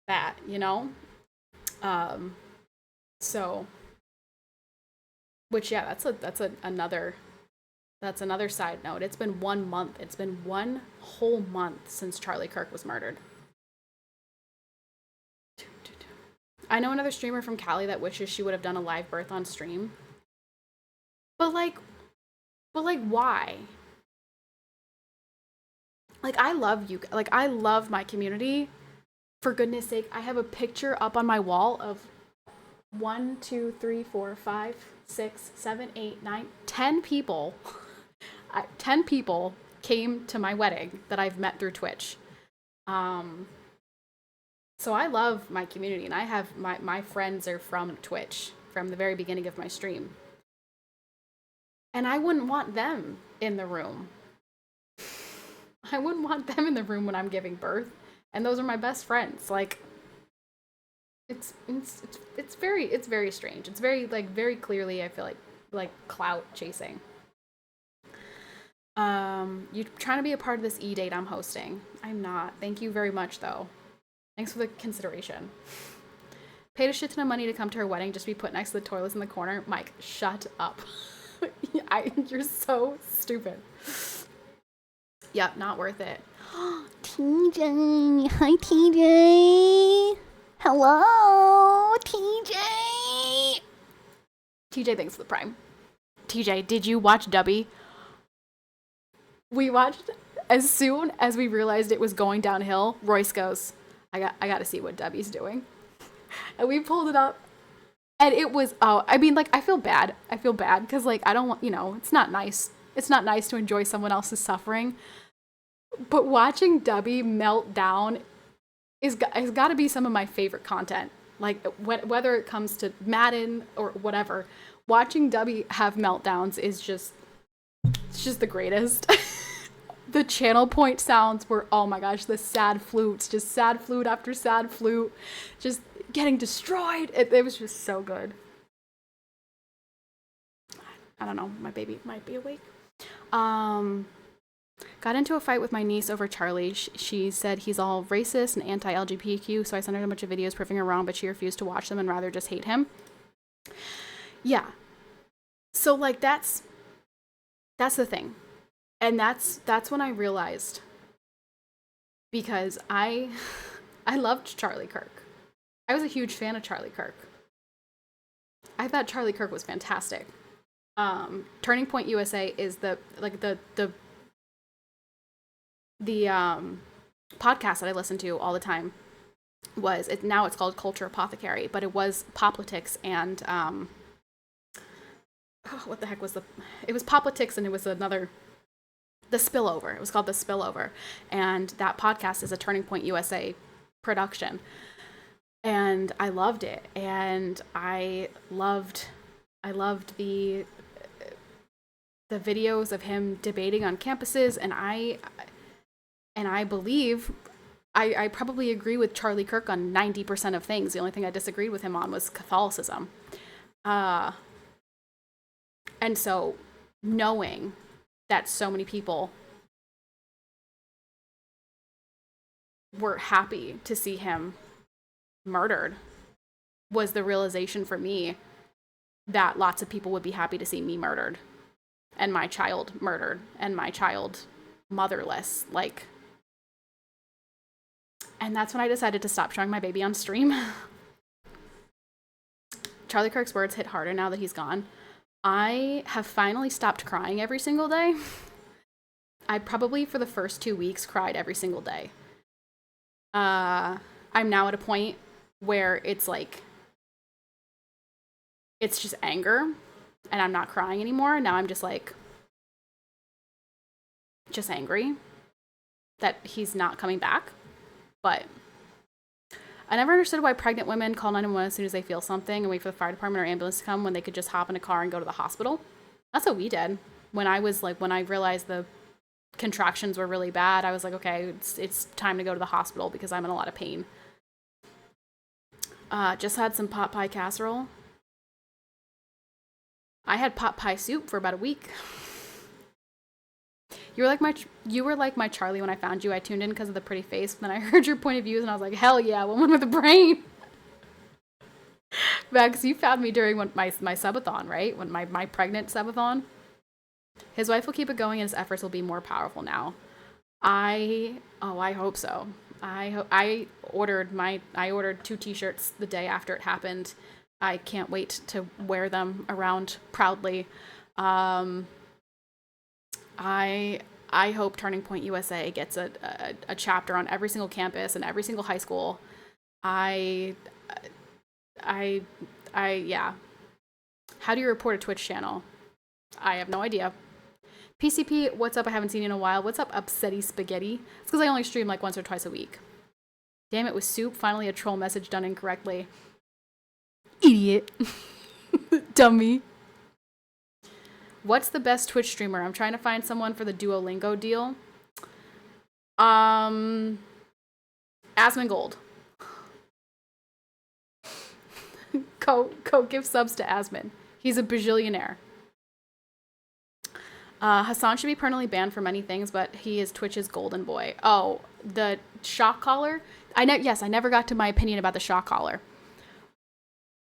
that, you know? So, which, yeah, that's another side note. It's been 1 month. It's been 1 whole month since Charlie Kirk was murdered. I know another streamer from Cali that wishes she would have done a live birth on stream. But like, why? Like, I love you. Like, I love my community. For goodness sake, I have a picture up on my wall of 1, 2, 3, 4, 5, 6, 7, 8, 9, 10 people. 10 people came to my wedding that I've met through Twitch. So I love my community, and I have my friends are from Twitch from the very beginning of my stream. And I wouldn't want them in the room. I wouldn't want them in the room when I'm giving birth. And those are my best friends. Like, it's very strange. It's very, like, very clearly, I feel like clout chasing. You trying to be a part of this e-date I'm hosting? I'm not. Thank you very much, though. Thanks for the consideration. Paid a shit ton of money to come to her wedding, just be put next to the toilets in the corner. Mike, shut up. You're so stupid. Yep, not worth it. TJ. Hi, TJ. Hello, TJ. TJ, thanks for the prime. TJ, did you watch Dubby? We watched as soon as we realized it was going downhill. Royce goes, I got to see what Dubby's doing. And we pulled it up. And it was, I feel bad. Because, like, I don't want, it's not nice. It's not nice to enjoy someone else's suffering. But watching Dubby melt down has got to be some of my favorite content. Like, whether it comes to Madden or whatever, watching Dubby have meltdowns is just the greatest. The channel point sounds were, oh my gosh, the sad flutes, just sad flute after sad flute, just getting destroyed. It was just so good. I don't know, my baby might be awake. Got into a fight with my niece over Charlie. She said he's all racist and anti-LGBTQ, so I sent her a bunch of videos proving her wrong, but she refused to watch them and rather just hate him. Yeah. So, like, that's the thing. And that's when I realized, because I loved Charlie Kirk. I was a huge fan of Charlie Kirk. I thought Charlie Kirk was fantastic. Turning Point USA is the podcast that I listen to all the time. Now it's called Culture Apothecary, but it was Poplitics and what the heck was it was Poplitics and it was The Spillover. It was called The Spillover. And that podcast is a Turning Point USA production. And I loved it. And I loved the videos of him debating on campuses. And I believe I probably agree with Charlie Kirk on 90% of things. The only thing I disagreed with him on was Catholicism. And so knowing that so many people were happy to see him murdered was the realization for me that lots of people would be happy to see me murdered and my child murdered and my child motherless. Like, and that's when I decided to stop showing my baby on stream. Charlie Kirk's words hit harder now that he's gone. I have finally stopped crying every single day. I probably, for the first 2 weeks, cried every single day. I'm now at a point where it's like, it's just anger, and I'm not crying anymore. Now I'm just like, just angry that he's not coming back. But I never understood why pregnant women call 911 as soon as they feel something and wait for the fire department or ambulance to come when they could just hop in a car and go to the hospital. That's what we did. When I realized the contractions were really bad, I was like, okay, it's time to go to the hospital because I'm in a lot of pain. Just had some pot pie casserole. I had pot pie soup for about a week. You were like my Charlie when I found you. I tuned in because of the pretty face. Then I heard your point of views and I was like, hell yeah, woman with a brain. Because you found me during my subathon, right? When my pregnant subathon. His wife will keep it going and his efforts will be more powerful now. I hope so. I ordered 2 t-shirts the day after it happened. I can't wait to wear them around proudly. I hope Turning Point USA gets a chapter on every single campus and every single high school. Yeah. How do you report a Twitch channel? I have no idea. PCP, what's up? I haven't seen you in a while. What's up, Upsetty Spaghetti? It's because I only stream like once or twice a week. Damn it, with soup. Finally a troll message done incorrectly. Idiot. Dummy. What's the best Twitch streamer? I'm trying to find someone for the Duolingo deal. Asmongold. Go give subs to Asmon. He's a bajillionaire. Hassan should be permanently banned for many things, but he is Twitch's golden boy. Oh, the shock collar? I never got to my opinion about the shock collar.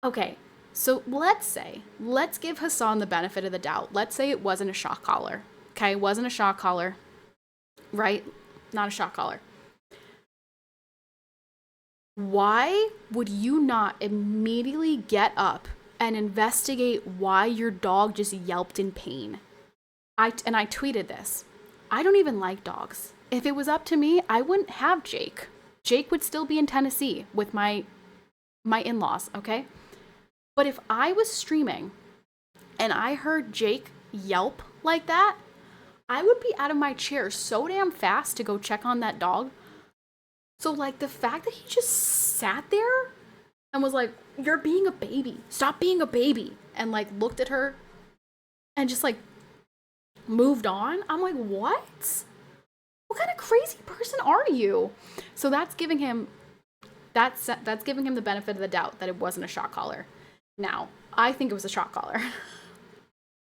Okay, so let's give Hassan the benefit of the doubt. Let's say it wasn't a shock collar. Okay, it wasn't a shock collar, right? Not a shock collar. Why would you not immediately get up and investigate why your dog just yelped in pain? I tweeted this. I don't even like dogs. If it was up to me, I wouldn't have Jake. Jake would still be in Tennessee with my in-laws, okay? But if I was streaming and I heard Jake yelp like that, I would be out of my chair so damn fast to go check on that dog. So, like, the fact that he just sat there and was like, "You're being a baby. Stop being a baby." And, like, looked at her and just, like, moved on. I'm like, what? What kind of crazy person are you? So that's giving him that's giving him the benefit of the doubt that it wasn't a shock collar. Now, I think it was a shock collar.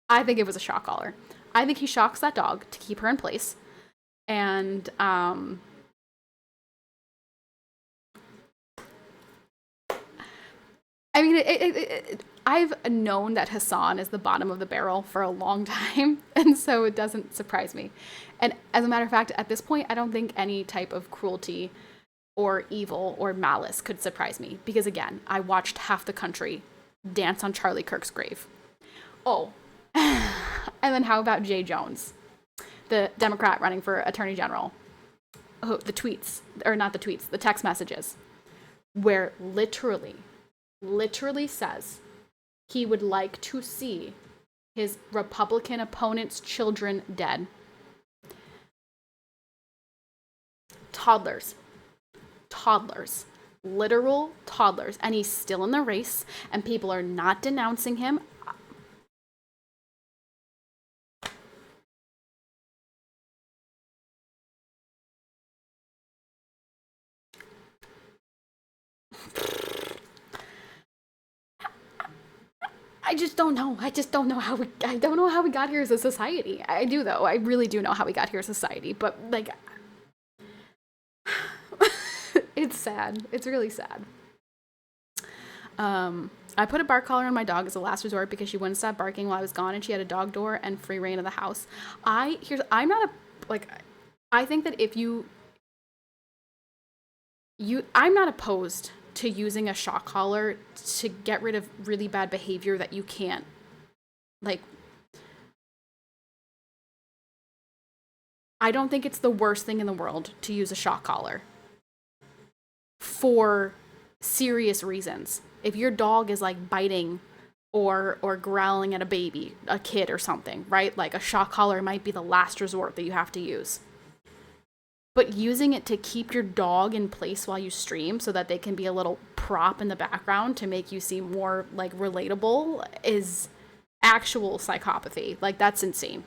I think it was a shock collar. I think he shocks that dog to keep her in place. And I mean, I've known that Hassan is the bottom of the barrel for a long time, and so it doesn't surprise me. And as a matter of fact, at this point, I don't think any type of cruelty or evil or malice could surprise me because, again, I watched half the country dance on Charlie Kirk's grave. Oh, and then how about Jay Jones, the Democrat running for Attorney General? Oh, the tweets, or not the tweets, the text messages, where literally says he would like to see his Republican opponent's children dead. Toddlers. Literal toddlers. And he's still in the race, and people are not denouncing him. I just don't know. I don't know how we got here as a society. I do though. I really do know how we got here as a society, but like it's sad. It's really sad. I put a bark collar on my dog as a last resort because she wouldn't stop barking while I was gone, and she had a dog door and free reign of the house. I'm not a like. I think that if I'm not opposed to using a shock collar to get rid of really bad behavior that you can't like. I don't think it's the worst thing in the world to use a shock collar for serious reasons. If your dog is like biting or growling at a kid or something, right? Like a shock collar might be the last resort that you have to use. But using it to keep your dog in place while you stream so that they can be a little prop in the background to make you seem more like relatable is actual psychopathy. Like that's insane.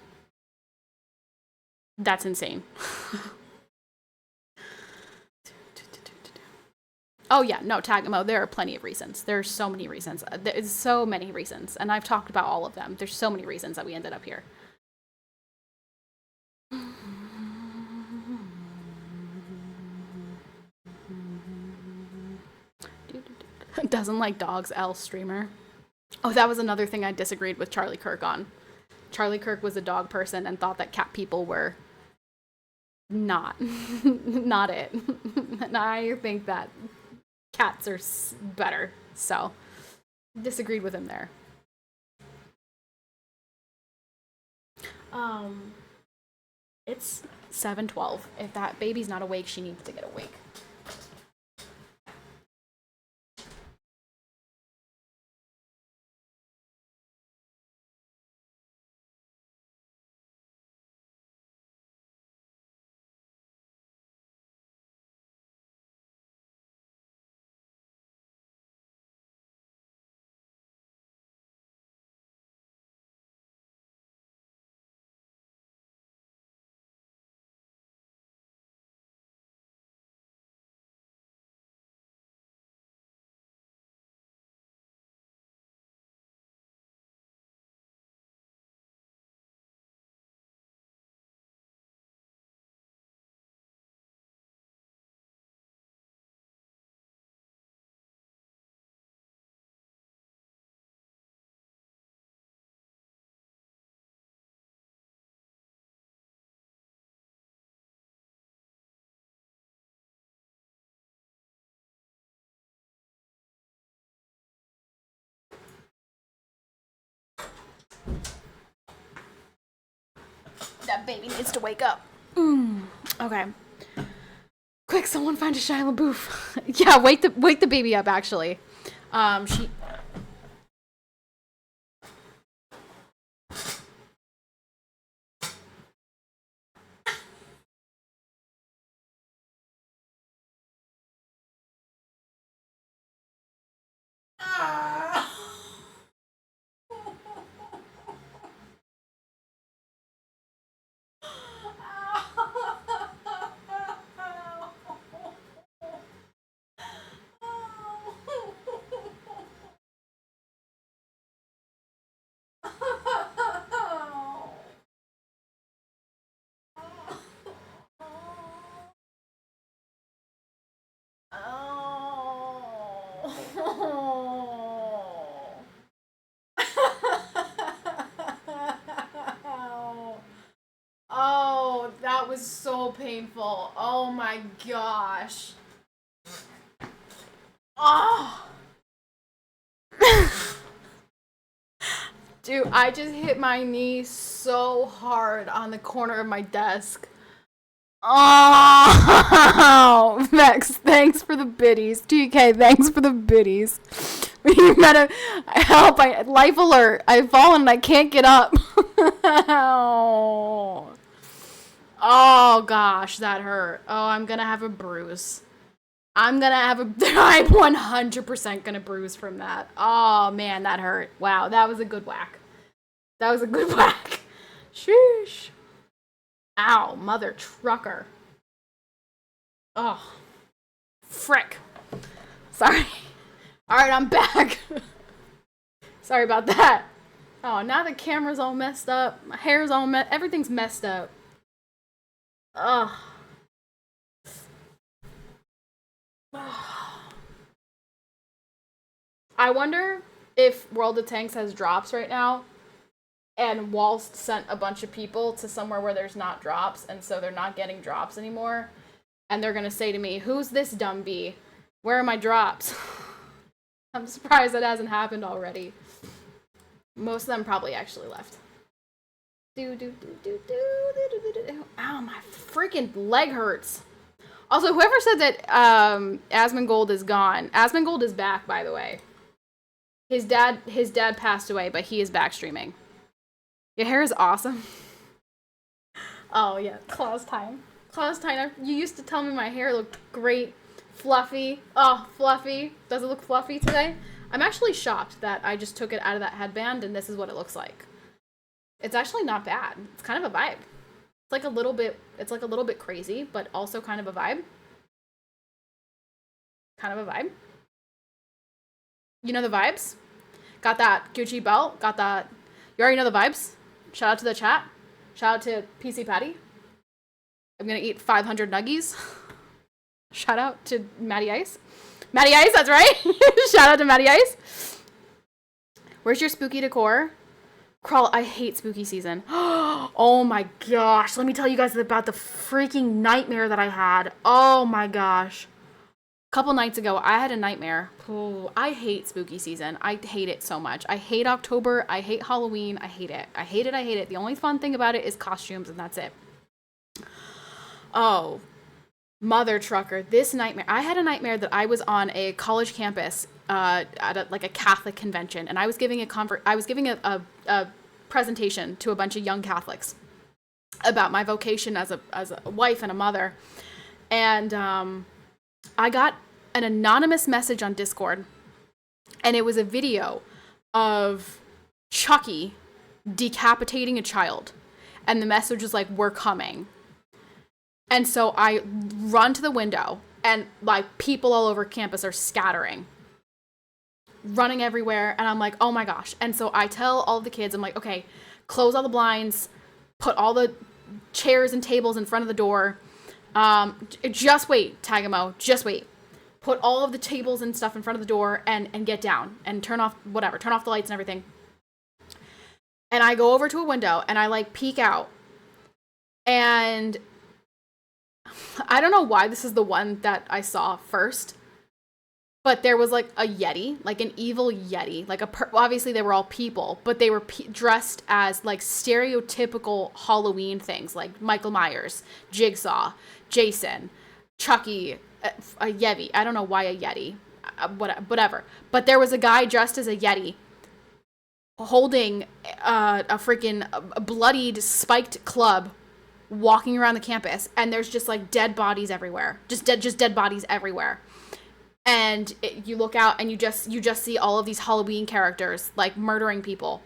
That's insane. Oh yeah, no, tag mode. There are plenty of reasons. There's so many reasons. There's so many reasons, and I've talked about all of them. There's so many reasons that we ended up here. Doesn't like dogs, L streamer. Oh, that was another thing I disagreed with Charlie Kirk on. Charlie Kirk was a dog person and thought that cat people were not not it. And I think that cats are better. So, disagreed with him there. Um it's 7:12. If that baby's not awake, she needs to get awake. That baby needs to wake up. Okay. Quick, someone find a Shia LaBeouf. Yeah, wake the baby up, actually. She... Oh, that was so painful. Oh my gosh. Oh. Dude, I just hit my knee so hard on the corner of my desk. Oh, Vex, thanks for the biddies. TK, thanks for the biddies. You gotta help. Life alert. I've fallen and I can't get up. Oh, gosh, that hurt. Oh, I'm gonna have a bruise. I'm 100% gonna bruise from that. Oh, man, that hurt. Wow, that was a good whack. That was a good whack. Sheesh. Ow, mother trucker. Oh, frick. Sorry. Alright, I'm back. Sorry about that. Oh, now the camera's all messed up. My hair's all everything's messed up. Ugh. I wonder if World of Tanks has drops right now, and Walst sent a bunch of people to somewhere where there's not drops, and so they're not getting drops anymore. And they're gonna say to me, "Who's this dumb bee? Where are my drops?" I'm surprised that hasn't happened already. Most of them probably actually left. Ow, my freaking leg hurts. Also, whoever said that Asmongold is gone, Asmongold is back, by the way. His dad passed away, but he is back streaming. Your hair is awesome. Oh yeah, Claus time. Claus time. You used to tell me my hair looked great, fluffy. Oh, fluffy. Does it look fluffy today? I'm actually shocked that I just took it out of that headband and this is what it looks like. It's actually not bad. It's kind of a vibe. It's like a little bit crazy, but also kind of a vibe. Kind of a vibe. You know the vibes? Got that Gucci belt. Got that. You already know the vibes. Shout out to the chat. Shout out to PCPatty. I'm gonna eat 500 nuggies. Shout out to Matty Ice. Matty Ice, that's right. Shout out to Matty Ice. Where's your spooky decor? Crawl, I hate spooky season. Oh my gosh. Let me tell you guys about the freaking nightmare that I had. Oh my gosh. A couple nights ago, I had a nightmare. Oh, I hate spooky season. I hate it so much. I hate October. I hate Halloween. I hate it. I hate it. I hate it. The only fun thing about it is costumes, and that's it. Oh, mother trucker. This nightmare. I had a nightmare that I was on a college campus at a Catholic convention, and I was giving a presentation to a bunch of young Catholics about my vocation as a wife and a mother. And I got an anonymous message on Discord, and it was a video of Chucky decapitating a child. And the message was like, "We're coming." And so I run to the window, and like people all over campus are scattering, running everywhere. And I'm like, oh my gosh. And so I tell all the kids, I'm like, okay, close all the blinds, put all the chairs and tables in front of the door. Just wait, Tagamo, just wait. Put all of the tables and stuff in front of the door and get down and turn off the lights and everything. And I go over to a window and I like peek out, and I don't know why this is the one that I saw first, but there was like a Yeti, like an evil Yeti, like obviously they were all people, but they were dressed as like stereotypical Halloween things, like Michael Myers, Jigsaw, Jason, Chucky, a Yeti. I don't know why a Yeti, whatever. But there was a guy dressed as a Yeti holding a freaking bloodied, spiked club walking around the campus, and there's just like dead bodies everywhere. Just dead bodies everywhere. And you look out and you just see all of these Halloween characters like murdering people.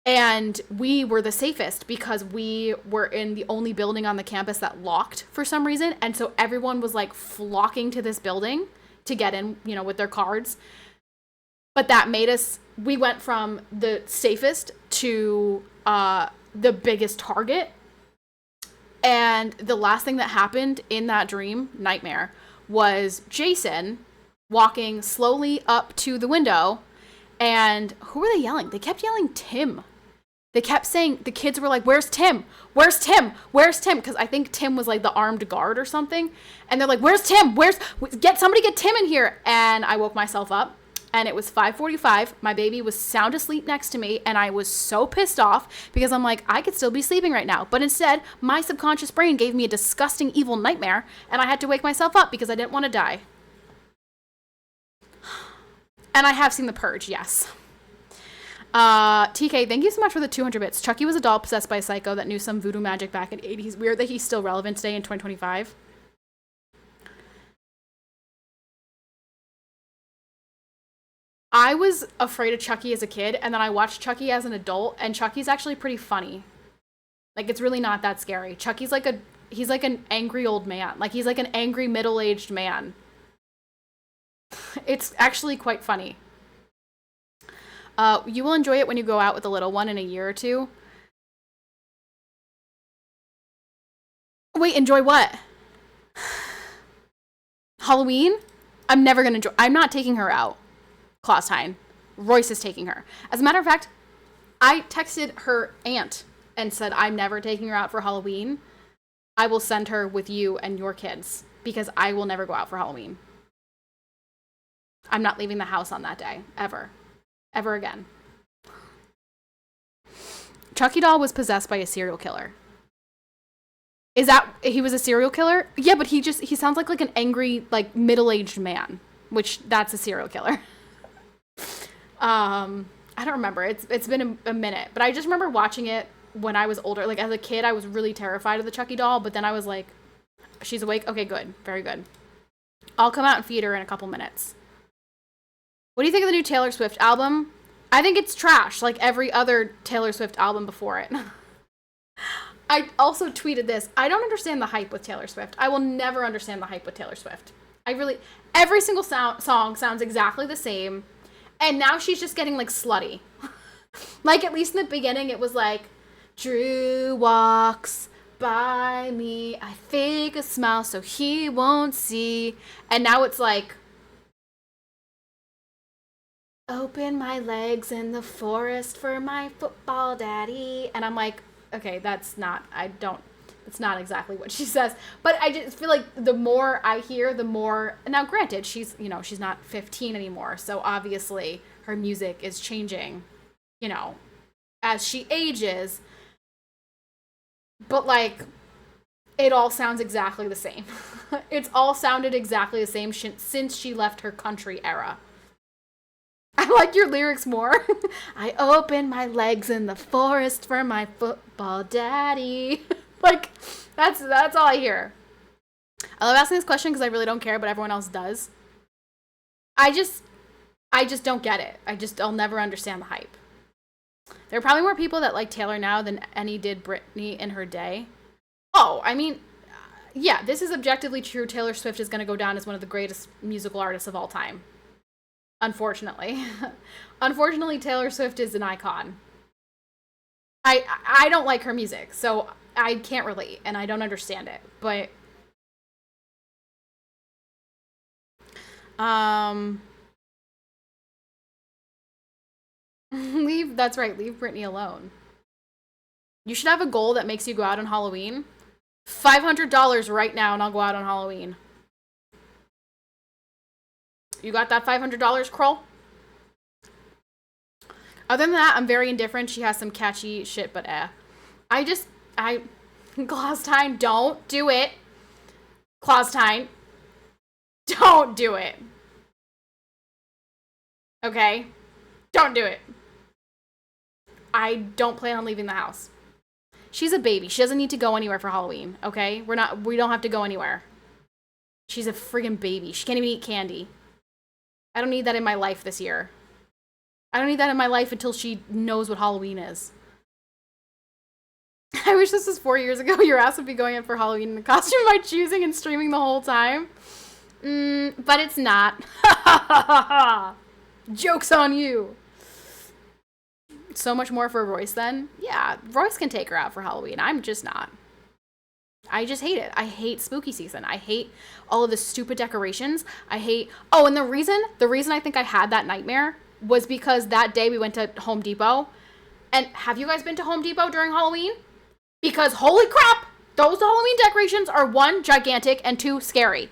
And we were the safest because we were in the only building on the campus that locked for some reason. And so everyone was like flocking to this building to get in, you know, with their cards. But that made us, we went from the safest to the biggest target. And the last thing that happened in that dream, nightmare, was Jason walking slowly up to the window. And who were they yelling? They kept yelling Tim. They kept saying, the kids were like, where's Tim? Where's Tim? Where's Tim? Because I think Tim was like the armed guard or something. And they're like, where's Tim? Somebody get Tim in here. And I woke myself up. And it was 5:45. My baby was sound asleep next to me. And I was so pissed off because I'm like, I could still be sleeping right now. But instead, my subconscious brain gave me a disgusting, evil nightmare. And I had to wake myself up because I didn't want to die. And I have seen The Purge, yes. TK, thank you so much for the 200 bits. Chucky was a doll possessed by a psycho that knew some voodoo magic back in the 80s. Weird that he's still relevant today in 2025. I was afraid of Chucky as a kid, and then I watched Chucky as an adult, and Chucky's actually pretty funny. Like, it's really not that scary. Chucky's like he's like an angry old man. Like, he's like an angry middle-aged man. It's actually quite funny. You will enjoy it when you go out with the little one in a year or two. Wait, enjoy what? Halloween? I'm never gonna enjoy. I'm not taking her out. Klaustine. Royce is taking her. As a matter of fact, I texted her aunt and said, I'm never taking her out for Halloween. I will send her with you and your kids because I will never go out for Halloween. I'm not leaving the house on that day. Ever. Ever again. Chucky doll was possessed by a serial killer. Is that, he was a serial killer? Yeah, but he sounds like an angry, like, middle-aged man, which that's a serial killer. I don't remember. It's been a minute, but I just remember watching it when I was older. Like, as a kid, I was really terrified of the Chucky doll, but then I was like, she's awake? Okay, good. Very good. I'll come out and feed her in a couple minutes. What do you think of the new Taylor Swift album? I think it's trash, like every other Taylor Swift album before it. I also tweeted this. I don't understand the hype with Taylor Swift. I will never understand the hype with Taylor Swift. Every single song sounds exactly the same. And now she's just getting, like, slutty. Like, at least in the beginning, it was like, Drew walks by me. I fake a smile so he won't see. And now it's like, open my legs in the forest for my football daddy. And I'm like, okay, it's not exactly what she says. But I just feel like the more I hear, the more, now granted, she's not 15 anymore. So obviously her music is changing, as she ages. But like, it all sounds exactly the same. It's all sounded exactly the same since she left her country era. I like your lyrics more. I open my legs in the forest for my football daddy. Like, that's all I hear. I love asking this question because I really don't care, but everyone else does. I just don't get it. I'll never understand the hype. There are probably more people that like Taylor now than any did Britney in her day. Oh, I mean, yeah, this is objectively true. Taylor Swift is going to go down as one of the greatest musical artists of all time. Unfortunately. Unfortunately, Taylor Swift is an icon. I don't like her music, so I can't relate, and I don't understand it, but that's right, leave Britney alone. You should have a goal that makes you go out on Halloween. $500 right now, and I'll go out on Halloween. You got that $500, Kroll? Other than that, I'm very indifferent. She has some catchy shit, but Claustine, don't do it. Claustine, don't do it. Okay? Don't do it. I don't plan on leaving the house. She's a baby. She doesn't need to go anywhere for Halloween, okay? We don't have to go anywhere. She's a friggin' baby. She can't even eat candy. I don't need that in my life this year. I don't need that in my life until she knows what Halloween is. I wish this was 4 years ago. Your ass would be going in for Halloween in a costume of my choosing and streaming the whole time. But it's not. Joke's on you. So much more for Royce then? Yeah, Royce can take her out for Halloween. I'm just not. I just hate it. I hate spooky season. I hate all of the stupid decorations. Oh, and the reason I think I had that nightmare was because that day we went to Home Depot. And have you guys been to Home Depot during Halloween? Because holy crap, those Halloween decorations are 1, gigantic, and 2, scary.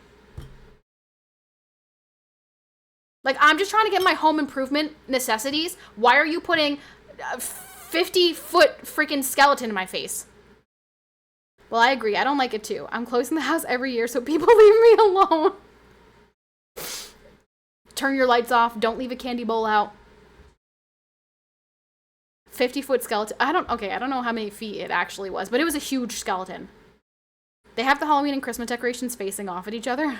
Like, I'm just trying to get my home improvement necessities. Why are you putting a 50-foot freaking skeleton in my face? Well, I agree. I don't like it too. I'm closing the house every year so people leave me alone. Turn your lights off. Don't leave a candy bowl out. 50-foot skeleton. I don't know how many feet it actually was, but it was a huge skeleton. They have the Halloween and Christmas decorations facing off at each other.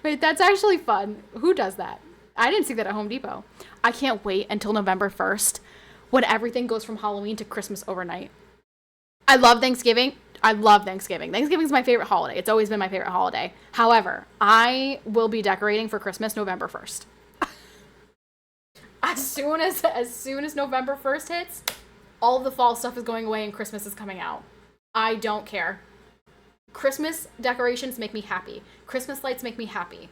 Wait, that's actually fun. Who does that? I didn't see that at Home Depot. I can't wait until November 1st when everything goes from Halloween to Christmas overnight. I love Thanksgiving. Thanksgiving is my favorite holiday. It's always been my favorite holiday. However, I will be decorating for Christmas November 1st. As soon as November 1st hits, all of the fall stuff is going away and Christmas is coming out. I don't care. Christmas decorations make me happy. Christmas lights make me happy.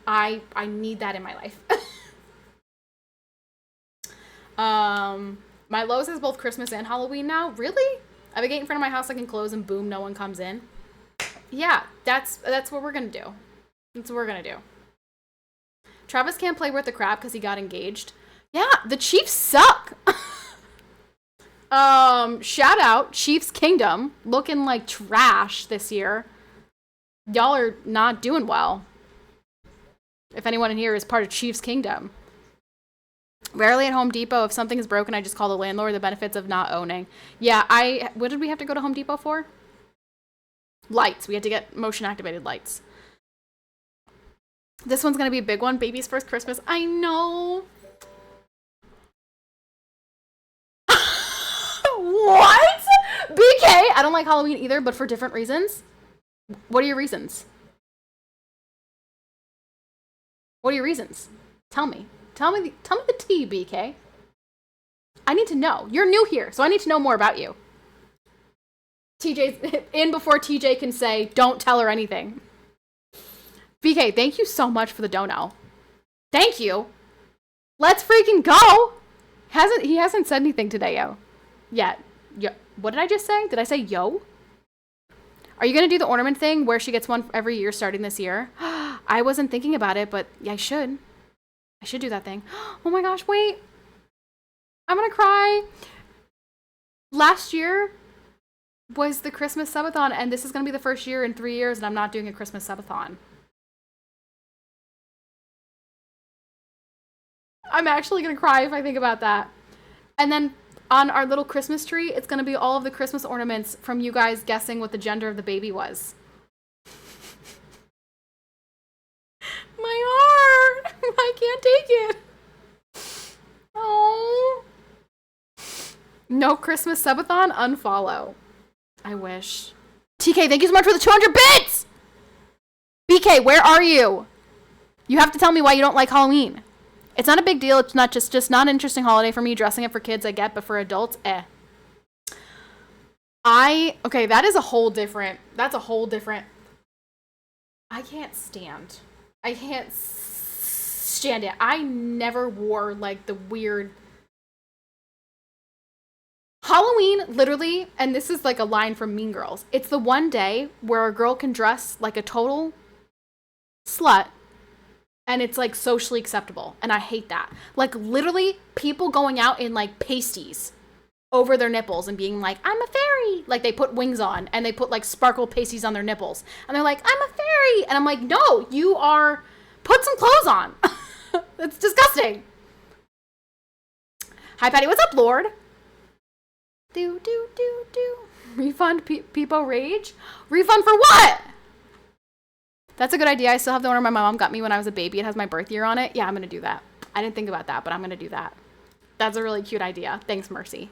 I need that in my life. My Lowe's has both Christmas and Halloween now. Really? I have a gate in front of my house I can close and boom, no one comes in. Yeah, that's what we're gonna do. That's what we're gonna do. Travis can't play with the crab because he got engaged. Yeah, the Chiefs suck. Shout out Chiefs Kingdom, looking like trash this year. Y'all are not doing well. If anyone in here is part of Chiefs Kingdom. Rarely at Home Depot. If something is broken, I just call the landlord. The benefits of not owning. Yeah, what did we have to go to Home Depot for? Lights. We had to get motion activated lights. This one's going to be a big one. Baby's first Christmas. I know. What? BK? I don't like Halloween either, but for different reasons. What are your reasons? What are your reasons? Tell me. Tell me the tea, BK. I need to know. You're new here, so I need to know more about you. TJ's in before TJ can say, don't tell her anything. BK, thank you so much for the dono. Thank you. Let's freaking go. He hasn't said anything today, yo. Yet. What did I just say? Did I say yo? Are you going to do the ornament thing where she gets one every year starting this year? I wasn't thinking about it, but yeah, I should. I should do that thing. Oh my gosh, wait. I'm going to cry. Last year was the Christmas subathon, and this is going to be the first year in 3 years, and I'm not doing a Christmas subathon. I'm actually going to cry if I think about that. And then on our little Christmas tree, it's going to be all of the Christmas ornaments from you guys guessing what the gender of the baby was. My heart! I can't take it. Oh. No Christmas subathon? Unfollow. I wish. TK, thank you so much for the 200 bits! BK, where are you? You have to tell me why you don't like Halloween. It's not a big deal. It's not just not an interesting holiday for me. Dressing it for kids, I get, but for adults, eh. Okay, that's a whole different, I can't stand it. I never wore, like, the weird Halloween, literally, and this is like a line from Mean Girls. It's the one day where a girl can dress like a total slut And it's like socially acceptable. And I hate that. Like literally people going out in like pasties over their nipples and being like, I'm a fairy. Like they put wings on and they put like sparkle pasties on their nipples. And they're like, I'm a fairy. And I'm like, no, you are, put some clothes on. It's disgusting. Hi, Patty. What's up, Lord? Do. Refund Peepo Rage? Refund for what? That's a good idea. I still have the one my mom got me when I was a baby. It has my birth year on it. Yeah, I'm going to do that. I didn't think about that, but I'm going to do that. That's a really cute idea. Thanks, Mercy.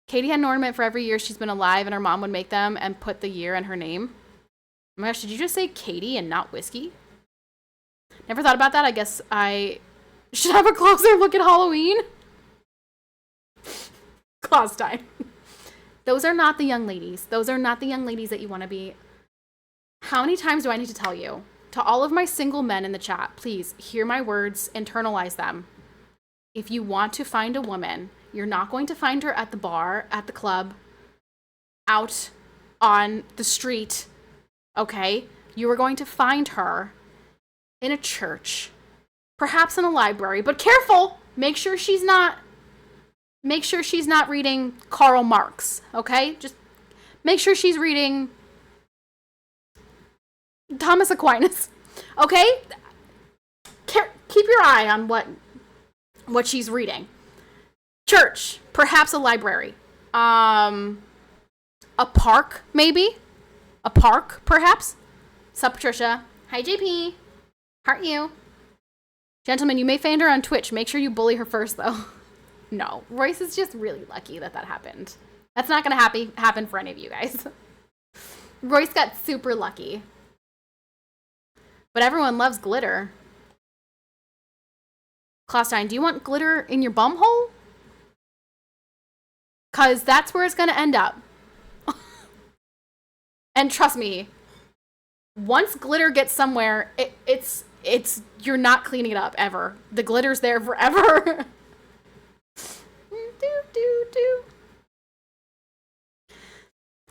Katie had an ornament for every year she's been alive, and her mom would make them and put the year and her name. Oh my gosh, did you just say Katie and not whiskey? Never thought about that. I guess I should have a closer look at Halloween. Claus time. Those are not the young ladies. Those are not the young ladies that you want to be. How many times do I need to tell you? To all of my single men in the chat, please hear my words, internalize them. If you want to find a woman, you're not going to find her at the bar, at the club, out on the street, okay? You are going to find her in a church, perhaps in a library, but careful! Make sure she's not reading Karl Marx, okay? Just make sure she's reading Thomas Aquinas, okay? Keep your eye on what she's reading. Church, perhaps a library, a park, maybe, a park, perhaps. Sup, Patricia? Hi, JP. Heart you. Gentlemen, you may find her on Twitch. Make sure you bully her first, though. No, Royce is just really lucky that happened. That's not going to happen for any of you guys. Royce got super lucky. But everyone loves glitter. Claustine, do you want glitter in your bum hole? Because that's where it's going to end up. And trust me, once glitter gets somewhere, it's you're not cleaning it up ever. The glitter's there forever.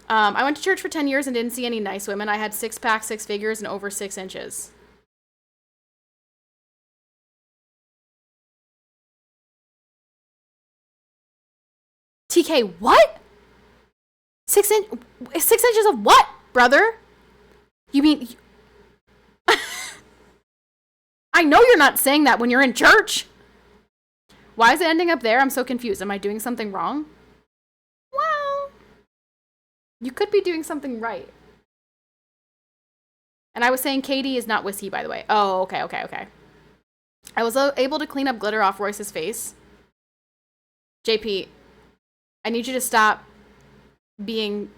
I went to church for 10 years and didn't see any nice women. I had 6-pack, 6 figures, and over 6 inches. TK, what? 6 inches of what, brother? You mean... I know you're not saying that when you're in church. Why is it ending up there? I'm so confused. Am I doing something wrong? Well, you could be doing something right. And I was saying Katie is not whiskey, by the way. Oh, okay. I was able to clean up glitter off Royce's face. JP, I need you to stop being...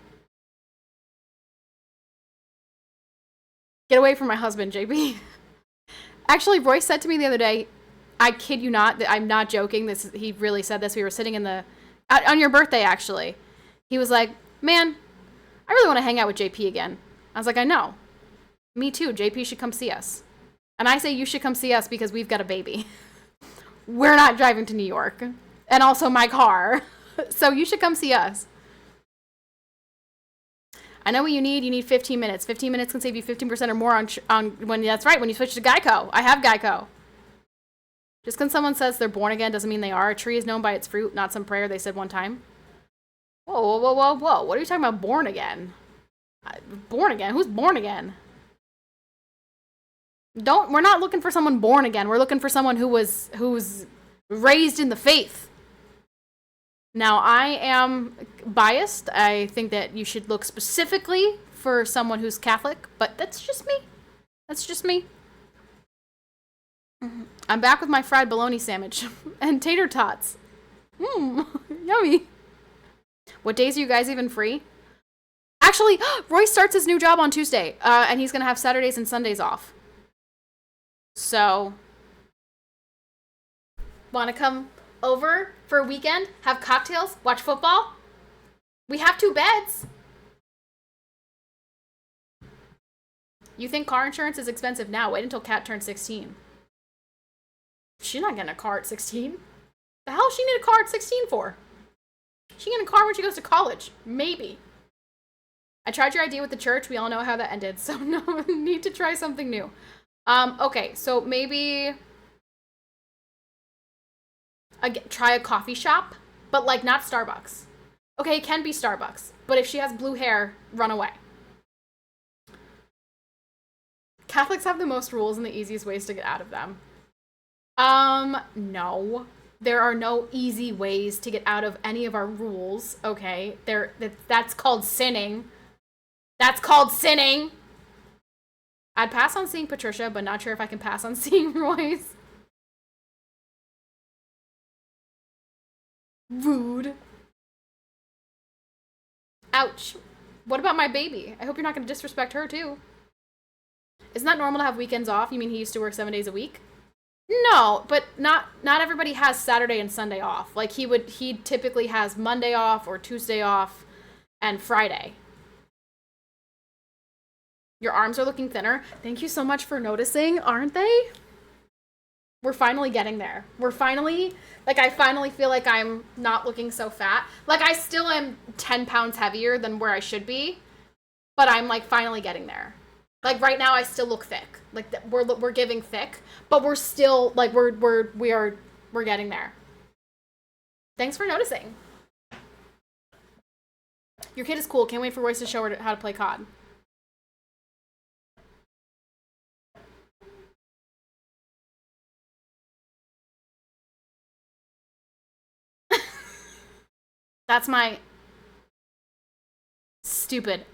Get away from my husband, JP. Actually, Royce said to me the other day, I kid you not, I'm not joking. He really said this. We were sitting on your birthday, actually. He was like, man, I really want to hang out with JP again. I was like, I know. Me too. JP should come see us. And I say you should come see us because we've got a baby. We're not driving to New York. And also my car. So you should come see us. I know what you need. You need 15 minutes. 15 minutes can save you 15% or more on when that's right, when you switch to Geico. I have Geico. Just because someone says they're born again doesn't mean they are. A tree is known by its fruit, not some prayer they said one time. Whoa. What are you talking about born again? Born again? Who's born again? We're not looking for someone born again. We're looking for someone who's raised in the faith. Now, I am biased. I think that you should look specifically for someone who's Catholic, but that's just me. I'm back with my fried bologna sandwich and tater tots. Yummy. What days are you guys even free? Actually, Roy starts his new job on Tuesday, and he's going to have Saturdays and Sundays off. So, want to come over for a weekend, have cocktails, watch football? We have 2 beds. You think car insurance is expensive now? Wait until Kat turns 16. She's not getting a car at 16. The hell she need a car at 16 for? She getting a car when she goes to college. Maybe. I tried your idea with the church. We all know how that ended. So no need to try something new. Okay, so maybe try a coffee shop, but like not Starbucks. Okay, it can be Starbucks, but if she has blue hair, run away. Catholics have the most rules and the easiest ways to get out of them. No. There are no easy ways to get out of any of our rules, okay? That's called sinning. That's called sinning. I'd pass on seeing Patricia, but not sure if I can pass on seeing Royce. Rude. Ouch. What about my baby? I hope you're not going to disrespect her, too. Isn't that normal to have weekends off? You mean he used to work 7 days a week? No, but not everybody has Saturday and Sunday off. Like he typically has Monday off or Tuesday off and Friday. Your arms are looking thinner. Thank you so much for noticing, aren't they? We're finally getting there. I finally feel like I'm not looking so fat. Like I still am 10 pounds heavier than where I should be, but I'm like finally getting there. Like right now I still look thick. Like we're giving thick, but we're still like we're getting there. Thanks for noticing. Your kid is cool. Can't wait for Royce to show her how to play COD. That's my stupid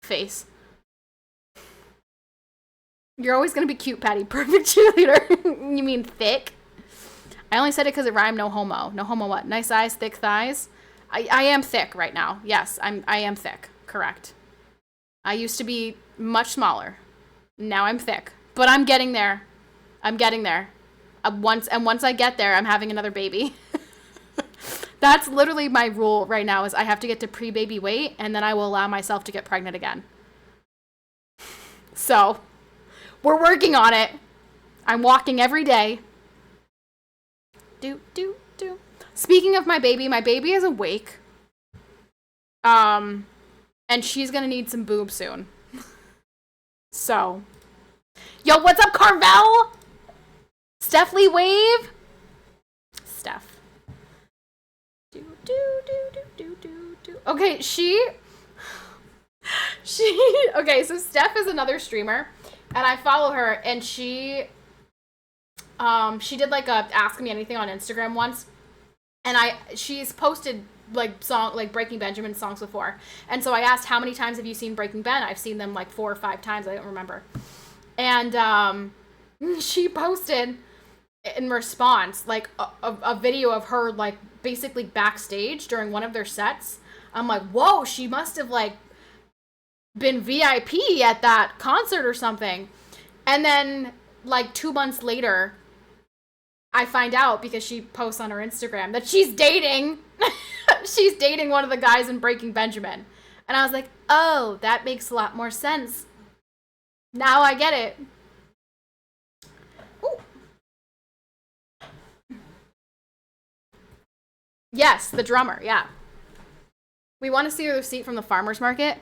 face. You're always gonna be cute, Patty. Perfect cheerleader. You mean thick? I only said it because it rhymed. No homo. No homo what? Nice eyes, thick thighs. I am thick right now. Yes, I am thick. Correct. I used to be much smaller. Now I'm thick. But I'm getting there. I'm getting there. Once I get there, I'm having another baby. That's literally my rule right now is I have to get to pre-baby weight and then I will allow myself to get pregnant again. So, we're working on it. I'm walking every day. Do. Speaking of my baby is awake. And she's gonna need some boobs soon. So. Yo, what's up, Carvel? Steph Lee Wave? Steph. Do. Okay, okay, so Steph is another streamer, and I follow her, and she did like a Ask Me Anything on Instagram once, and she's posted like Breaking Benjamin songs before, and so I asked how many times have you seen Breaking Ben? I've seen them like 4 or 5 times, I don't remember, and she posted in response like a video of her like basically backstage during one of their sets. I'm like, whoa, she must have like been VIP at that concert or something. And then like 2 months later, I find out because she posts on her Instagram that she's dating one of the guys in Breaking Benjamin. And I was like, oh, that makes a lot more sense. Now I get it. Ooh. Yes, the drummer, yeah. We want to see the receipt from the farmer's market.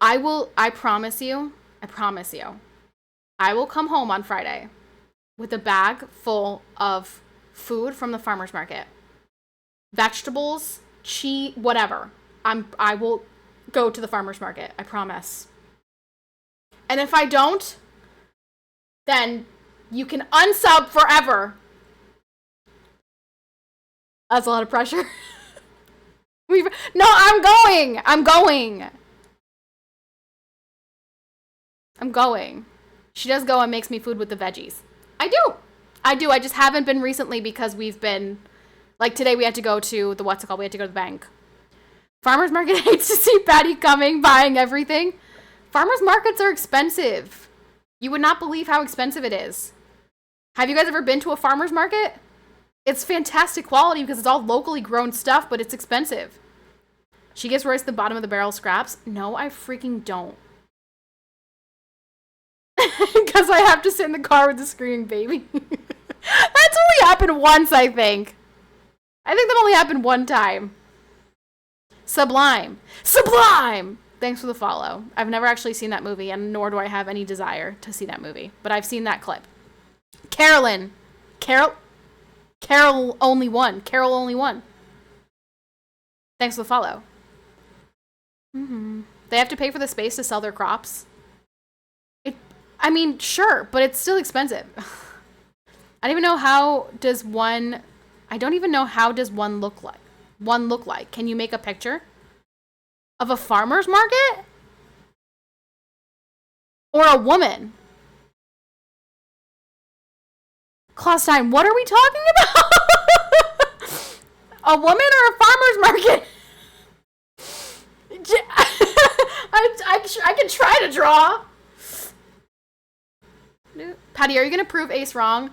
I promise you, I will come home on Friday with a bag full of food from the farmer's market. Vegetables, cheese, whatever. I will go to the farmer's market, I promise. And if I don't, then you can unsub forever. That's a lot of pressure. No, I'm going. She does go and makes me food with the veggies. I do. I just haven't been recently because we've been, like today we had to go to the, we had to go to the bank. Farmer's market hates to see Patty coming, buying everything. Farmer's markets are expensive. You would not believe how expensive it is. Have you guys ever been to a farmer's market? It's fantastic quality because it's all locally grown stuff, but it's expensive. She gives Royce the bottom of the barrel scraps. No, I freaking don't. Because I have to sit in the car with the screaming baby. That's only happened once, I think. I think that only happened one time. Sublime. Thanks for the follow. I've never actually seen that movie, and nor do I have any desire to see that movie. But I've seen that clip. Carolyn. Carol only one. Carol only one. Thanks for the follow. They have to pay for the space to sell their crops. I mean, sure, but it's still expensive. I don't even know how does one look like. Can you make a picture of a farmer's market? Or a woman? Claustein, what are we talking about? A woman or a farmer's market? I can try to draw. Patty, are you going to prove Ace wrong?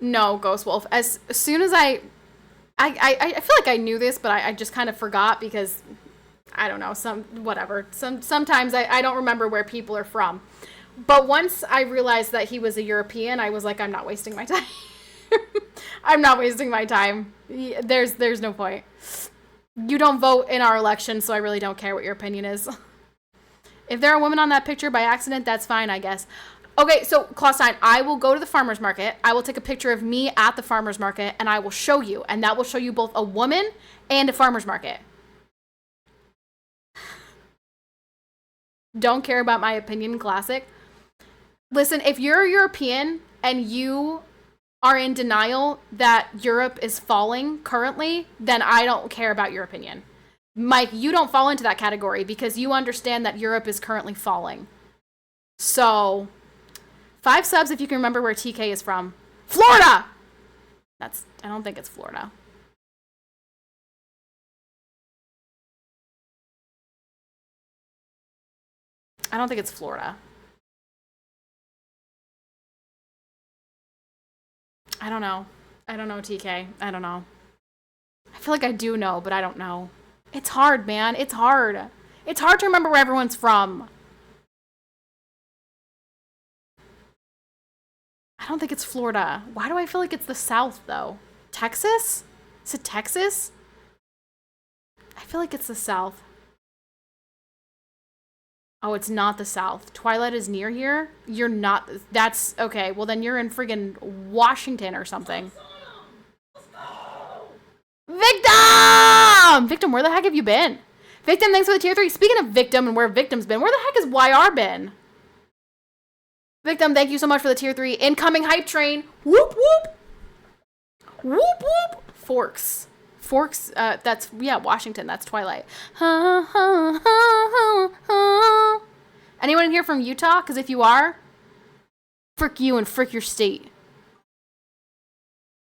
No, Ghost Wolf. As soon as I feel like I knew this, but I just kind of forgot because, I don't know, sometimes I don't remember where people are from. But once I realized that he was a European, I was like, I'm not wasting my time. I'm not wasting my time. There's no point. You don't vote in our election, so I really don't care what your opinion is. If there are women on that picture by accident, that's fine, I guess. Okay, so, Claustein, I will go to the farmer's market. I will take a picture of me at the farmer's market, and I will show you. And that will show you both a woman and a farmer's market. Don't care about my opinion, classic. Listen, if you're a European and you are in denial that Europe is falling currently, then I don't care about your opinion. Mike, you don't fall into that category because you understand that Europe is currently falling. So, 5 subs if you can remember where TK is from. Florida! I don't think it's Florida. I don't think it's Florida. I don't know. I don't know, TK. I don't know. I feel like I do know, but I don't know. It's hard, man. It's hard. It's hard to remember where everyone's from. I don't think it's Florida. Why do I feel like it's the South, though? Texas? Is it Texas? I feel like it's the South. Oh, it's not the South. Twilight is near here? You're not... That's... Okay, well then you're in friggin' Washington or something. Victim! Victim, where the heck have you been? Victim, thanks for the tier 3. Speaking of Victim and where Victim's been, where the heck has YR been? Victim, thank you so much for the tier 3. Incoming hype train. Whoop, whoop. Whoop, whoop. Forks. Forks, that's, yeah, Washington. That's Twilight. Anyone in here from Utah? Because if you are, frick you and frick your state.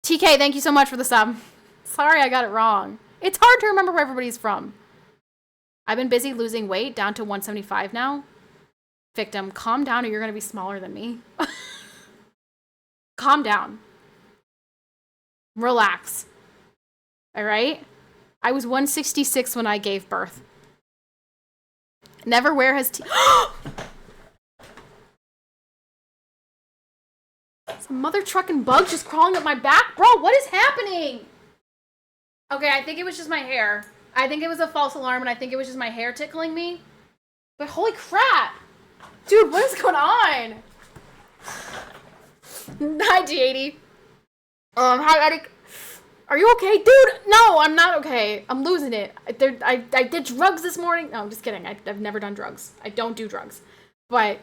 TK, thank you so much for the sub. Sorry I got it wrong. It's hard to remember where everybody's from. I've been busy losing weight, down to 175 now. Victim, calm down or you're going to be smaller than me. Calm down. Relax. All right? I was 166 when I gave birth. Neverwhere has Some mother trucking bug just crawling up my back? Bro, what is happening? Okay, I think it was just my hair. I think it was a false alarm, and I think it was just my hair tickling me. But holy crap! Dude, what is going on? Hi, G80. Hi, Eddie. Are you okay? Dude, no, I'm not okay. I'm losing it. I did drugs this morning. No, I'm just kidding. I've never done drugs. I don't do drugs. But,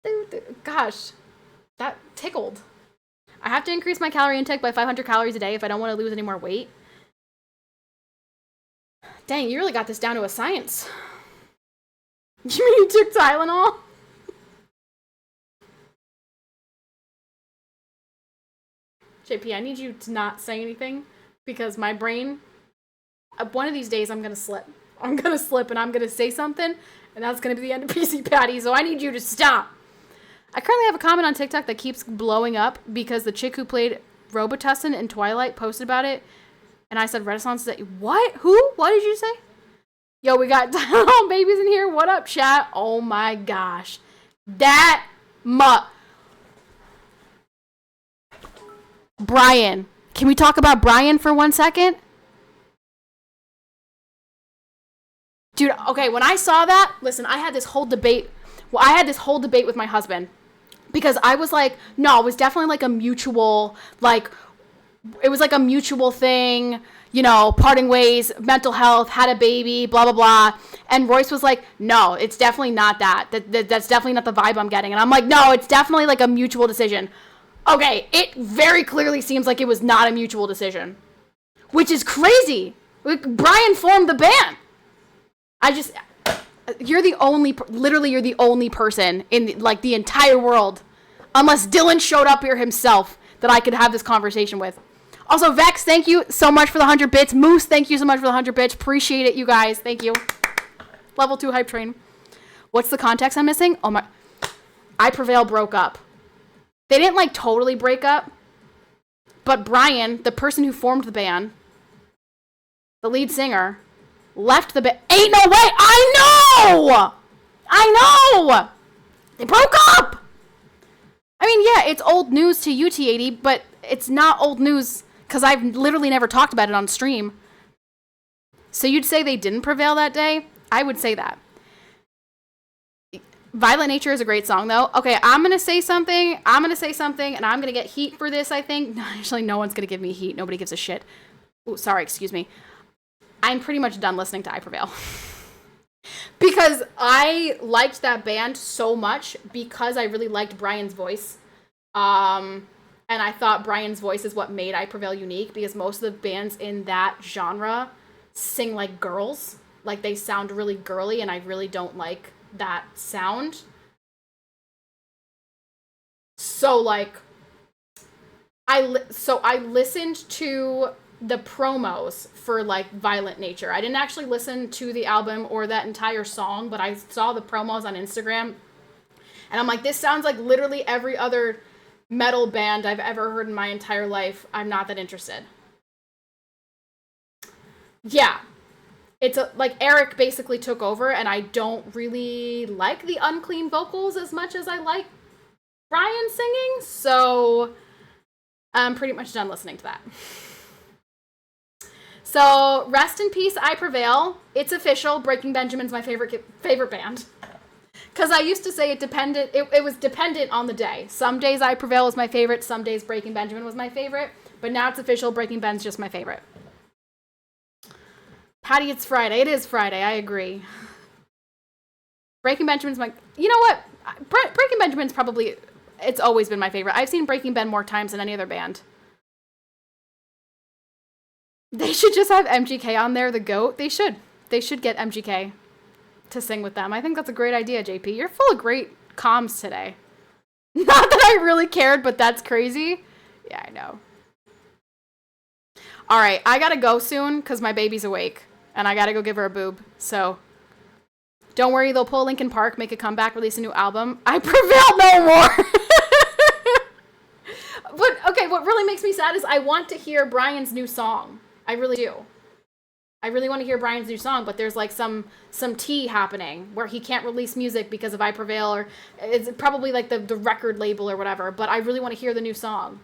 dude, gosh, that tickled. I have to increase my calorie intake by 500 calories a day if I don't want to lose any more weight. Dang, you really got this down to a science. You mean you took Tylenol? JP, I need you to not say anything because my brain, one of these days I'm going to slip. I'm going to slip and I'm going to say something and that's going to be the end of PCPatty, so I need you to stop. I currently have a comment on TikTok that keeps blowing up because the chick who played Robitussin in Twilight posted about it and I said Renaissance Day. What? Who? What did you say? Yo, we got Tylenol babies in here. What up, chat? Oh my gosh. Brian. Can we talk about Brian for 1 second? Dude, okay, when I saw that, listen, I had this whole debate. Well, I had this whole debate with my husband because I was like, no, it was definitely like a mutual, like, it was like a mutual thing, you know, parting ways, mental health, had a baby, blah, blah, blah. And Royce was like, no, it's definitely not that. That's definitely not the vibe I'm getting. And I'm like, no, it's definitely like a mutual decision. Okay, it very clearly seems like it was not a mutual decision, which is crazy. Brian formed the band. You're the only, literally you're the only person in like the entire world, unless Dylan showed up here himself, that I could have this conversation with. Also, Vex, thank you so much for the 100 bits. Moose, thank you so much for the 100 bits. Appreciate it, you guys. Thank you. Level 2 hype train. What's the context I'm missing? Oh my, I Prevail broke up. They didn't like totally break up, but Brian, the person who formed the band, the lead singer, left the band. Ain't no way. I know. They broke up. I mean, yeah, it's old news to you, T80, but it's not old news because I've literally never talked about it on stream. So you'd say they didn't prevail that day? I would say that. Violent Nature is a great song, though. Okay, I'm going to say something, and I'm going to get heat for this, I think. Actually, no one's going to give me heat. Nobody gives a shit. Oh, sorry, excuse me. I'm pretty much done listening to I Prevail. Because I liked that band so much because I really liked Brian's voice. And I thought Brian's voice is what made I Prevail unique, because most of the bands in that genre sing like girls. Like, they sound really girly, and I really don't like that sound. So, like, I listened to the promos for, like, Violent Nature. I didn't actually listen to the album or that entire song, but I saw the promos on Instagram, and I'm like, this sounds like literally every other metal band I've ever heard in my entire life. I'm not that interested. Yeah. It's like Eric basically took over, and I don't really like the unclean vocals as much as I like Brian singing, so I'm pretty much done listening to that. So, rest in peace, I Prevail. It's official. Breaking Benjamin's my favorite band. Because I used to say it was dependent on the day. Some days I Prevail was my favorite, some days Breaking Benjamin was my favorite, but now it's official, Breaking Ben's just my favorite. Patty, it's Friday. It is Friday, I agree. Breaking Benjamin's my... You know what? Breaking Benjamin's probably... It's always been my favorite. I've seen Breaking Ben more times than any other band. They should just have MGK on there, the GOAT. They should. They should get MGK to sing with them. I think that's a great idea, JP. You're full of great comms today. Not that I really cared, but that's crazy. Yeah, I know. All right, I gotta go soon because my baby's awake. And I gotta go give her a boob. So, don't worry, they'll pull Linkin Park, make a comeback, release a new album. I Prevail no more! But, okay, what really makes me sad is I want to hear Brian's new song. I really do. I really want to hear Brian's new song, but there's like some tea happening where he can't release music because of I Prevail, or it's probably like the record label or whatever, but I really want to hear the new song.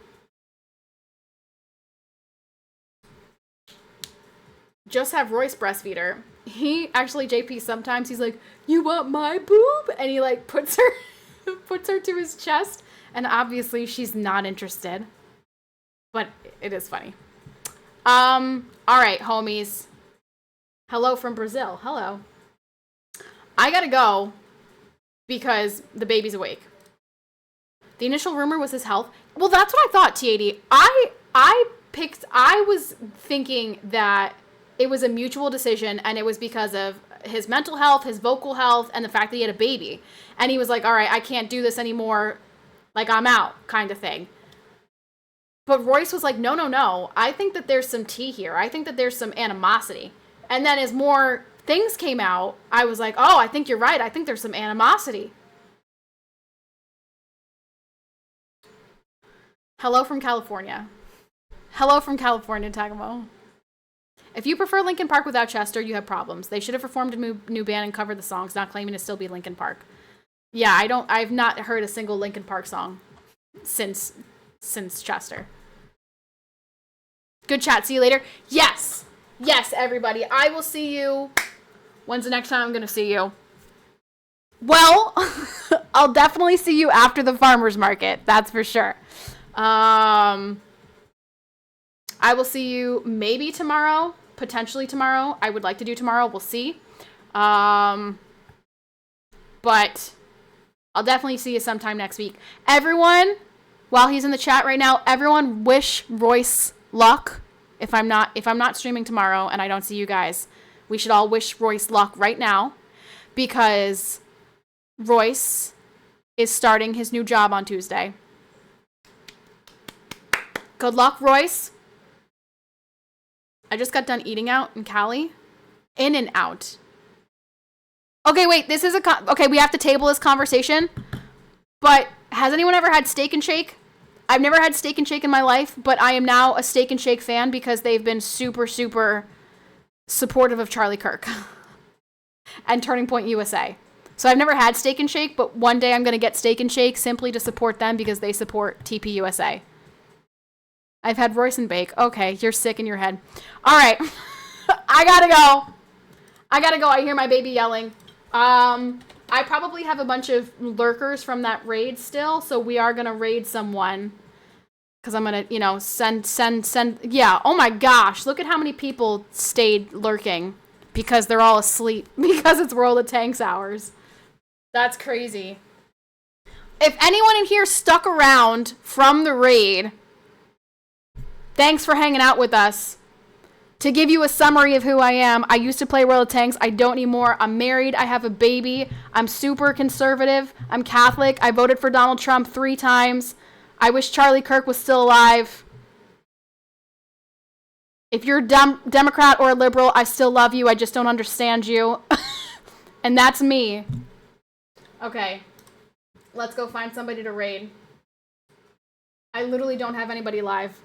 Just have Royce breastfeed her. He actually, JP, sometimes he's like, you want my boob? And he like puts her to his chest. And obviously she's not interested. But it is funny. All right, homies. Hello from Brazil. Hello. I gotta go because the baby's awake. The initial rumor was his health. Well, that's what I thought, T80. I was thinking that it was a mutual decision, and it was because of his mental health, his vocal health, and the fact that he had a baby. And he was like, all right, I can't do this anymore. Like, I'm out, kind of thing. But Royce was like, no. I think that there's some tea here. I think that there's some animosity. And then as more things came out, I was like, oh, I think you're right. I think there's some animosity. Hello from California. Hello from California, Tagamo. If you prefer Linkin Park without Chester, you have problems. They should have performed a new band and covered the songs, not claiming to still be Linkin Park. Yeah, I've not heard a single Linkin Park song since Chester. Good chat. See you later. Yes, everybody. I will see you When's the next time I'm going to see you? Well, I'll definitely see you after the farmer's market. That's for sure. I will see you maybe tomorrow, potentially tomorrow. I would like to do tomorrow. We'll see. But I'll definitely see you sometime next week. Everyone, while he's in the chat right now, everyone wish Royce luck. If I'm not streaming tomorrow and I don't see you guys, we should all wish Royce luck right now, because Royce is starting his new job on Tuesday. Good luck, Royce. I just got done eating out in Cali. In and out. Okay, wait, this is okay, we have to table this conversation. But has anyone ever had Steak and Shake? I've never had Steak and Shake in my life, but I am now a Steak and Shake fan because they've been super, super supportive of Charlie Kirk and Turning Point USA. So I've never had Steak and Shake, but one day I'm going to get Steak and Shake simply to support them because they support TP USA. I've had Royce and Bake. Okay, you're sick in your head. All right. I gotta go. I hear my baby yelling. I probably have a bunch of lurkers from that raid still, so we are going to raid someone. Because I'm going to, send. Yeah, oh my gosh. Look at how many people stayed lurking. Because they're all asleep. Because it's World of Tanks hours. That's crazy. If anyone in here stuck around from the raid, thanks for hanging out with us. To give you a summary of who I am, I used to play World of Tanks. I don't anymore. I'm married. I have a baby. I'm super conservative. I'm Catholic. I voted for Donald Trump 3 times. I wish Charlie Kirk was still alive. If you're a Democrat or a liberal, I still love you. I just don't understand you. And that's me. Okay. Let's go find somebody to raid. I literally don't have anybody live.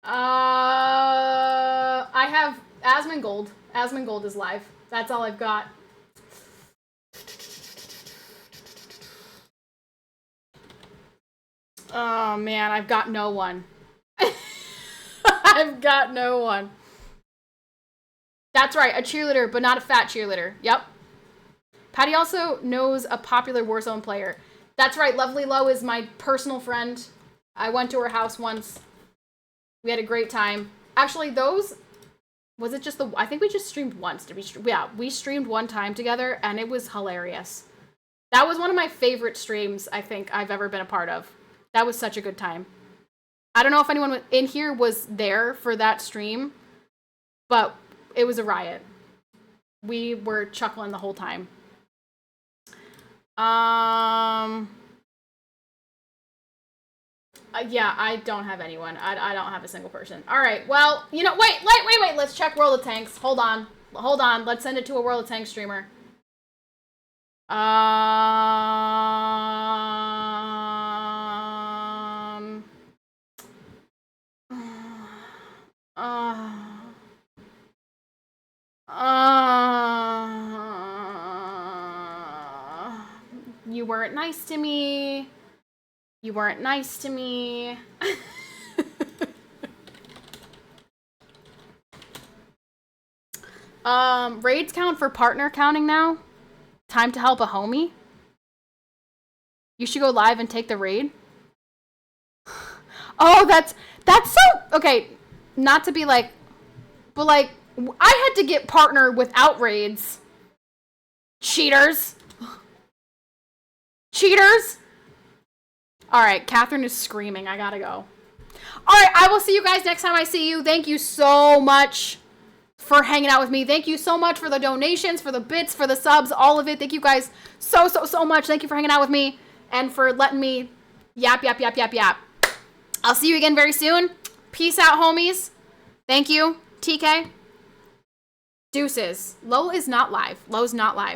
I have Asmongold. Asmongold is live. That's all I've got. Oh man, I've got no one. I've got no one. That's right, a cheerleader, but not a fat cheerleader. Yep. Patty also knows a popular Warzone player. That's right, Lovely Low is my personal friend. I went to her house once. We had a great time. Actually, was it just I think we just streamed once. Yeah, we streamed one time together, and it was hilarious. That was one of my favorite streams I think I've ever been a part of. That was such a good time. I don't know if anyone in here was there for that stream, but it was a riot. We were chuckling the whole time. Yeah, I don't have anyone. I don't have a single person. All right, well, wait. Let's check World of Tanks. Hold on. Let's send it to a World of Tanks streamer. You weren't nice to me. You weren't nice to me. Raids count for partner counting now? Time to help a homie? You should go live and take the raid? Oh, that's so... Okay, not to be like... But like, I had to get partner without raids. Cheaters. Cheaters. Alright, Catherine is screaming. I gotta go. Alright, I will see you guys next time I see you. Thank you so much for hanging out with me. Thank you so much for the donations, for the bits, for the subs, all of it. Thank you guys so much. Thank you for hanging out with me and for letting me yap. I'll see you again very soon. Peace out, homies. Thank you. TK. Deuces. Low is not live. Low's not live.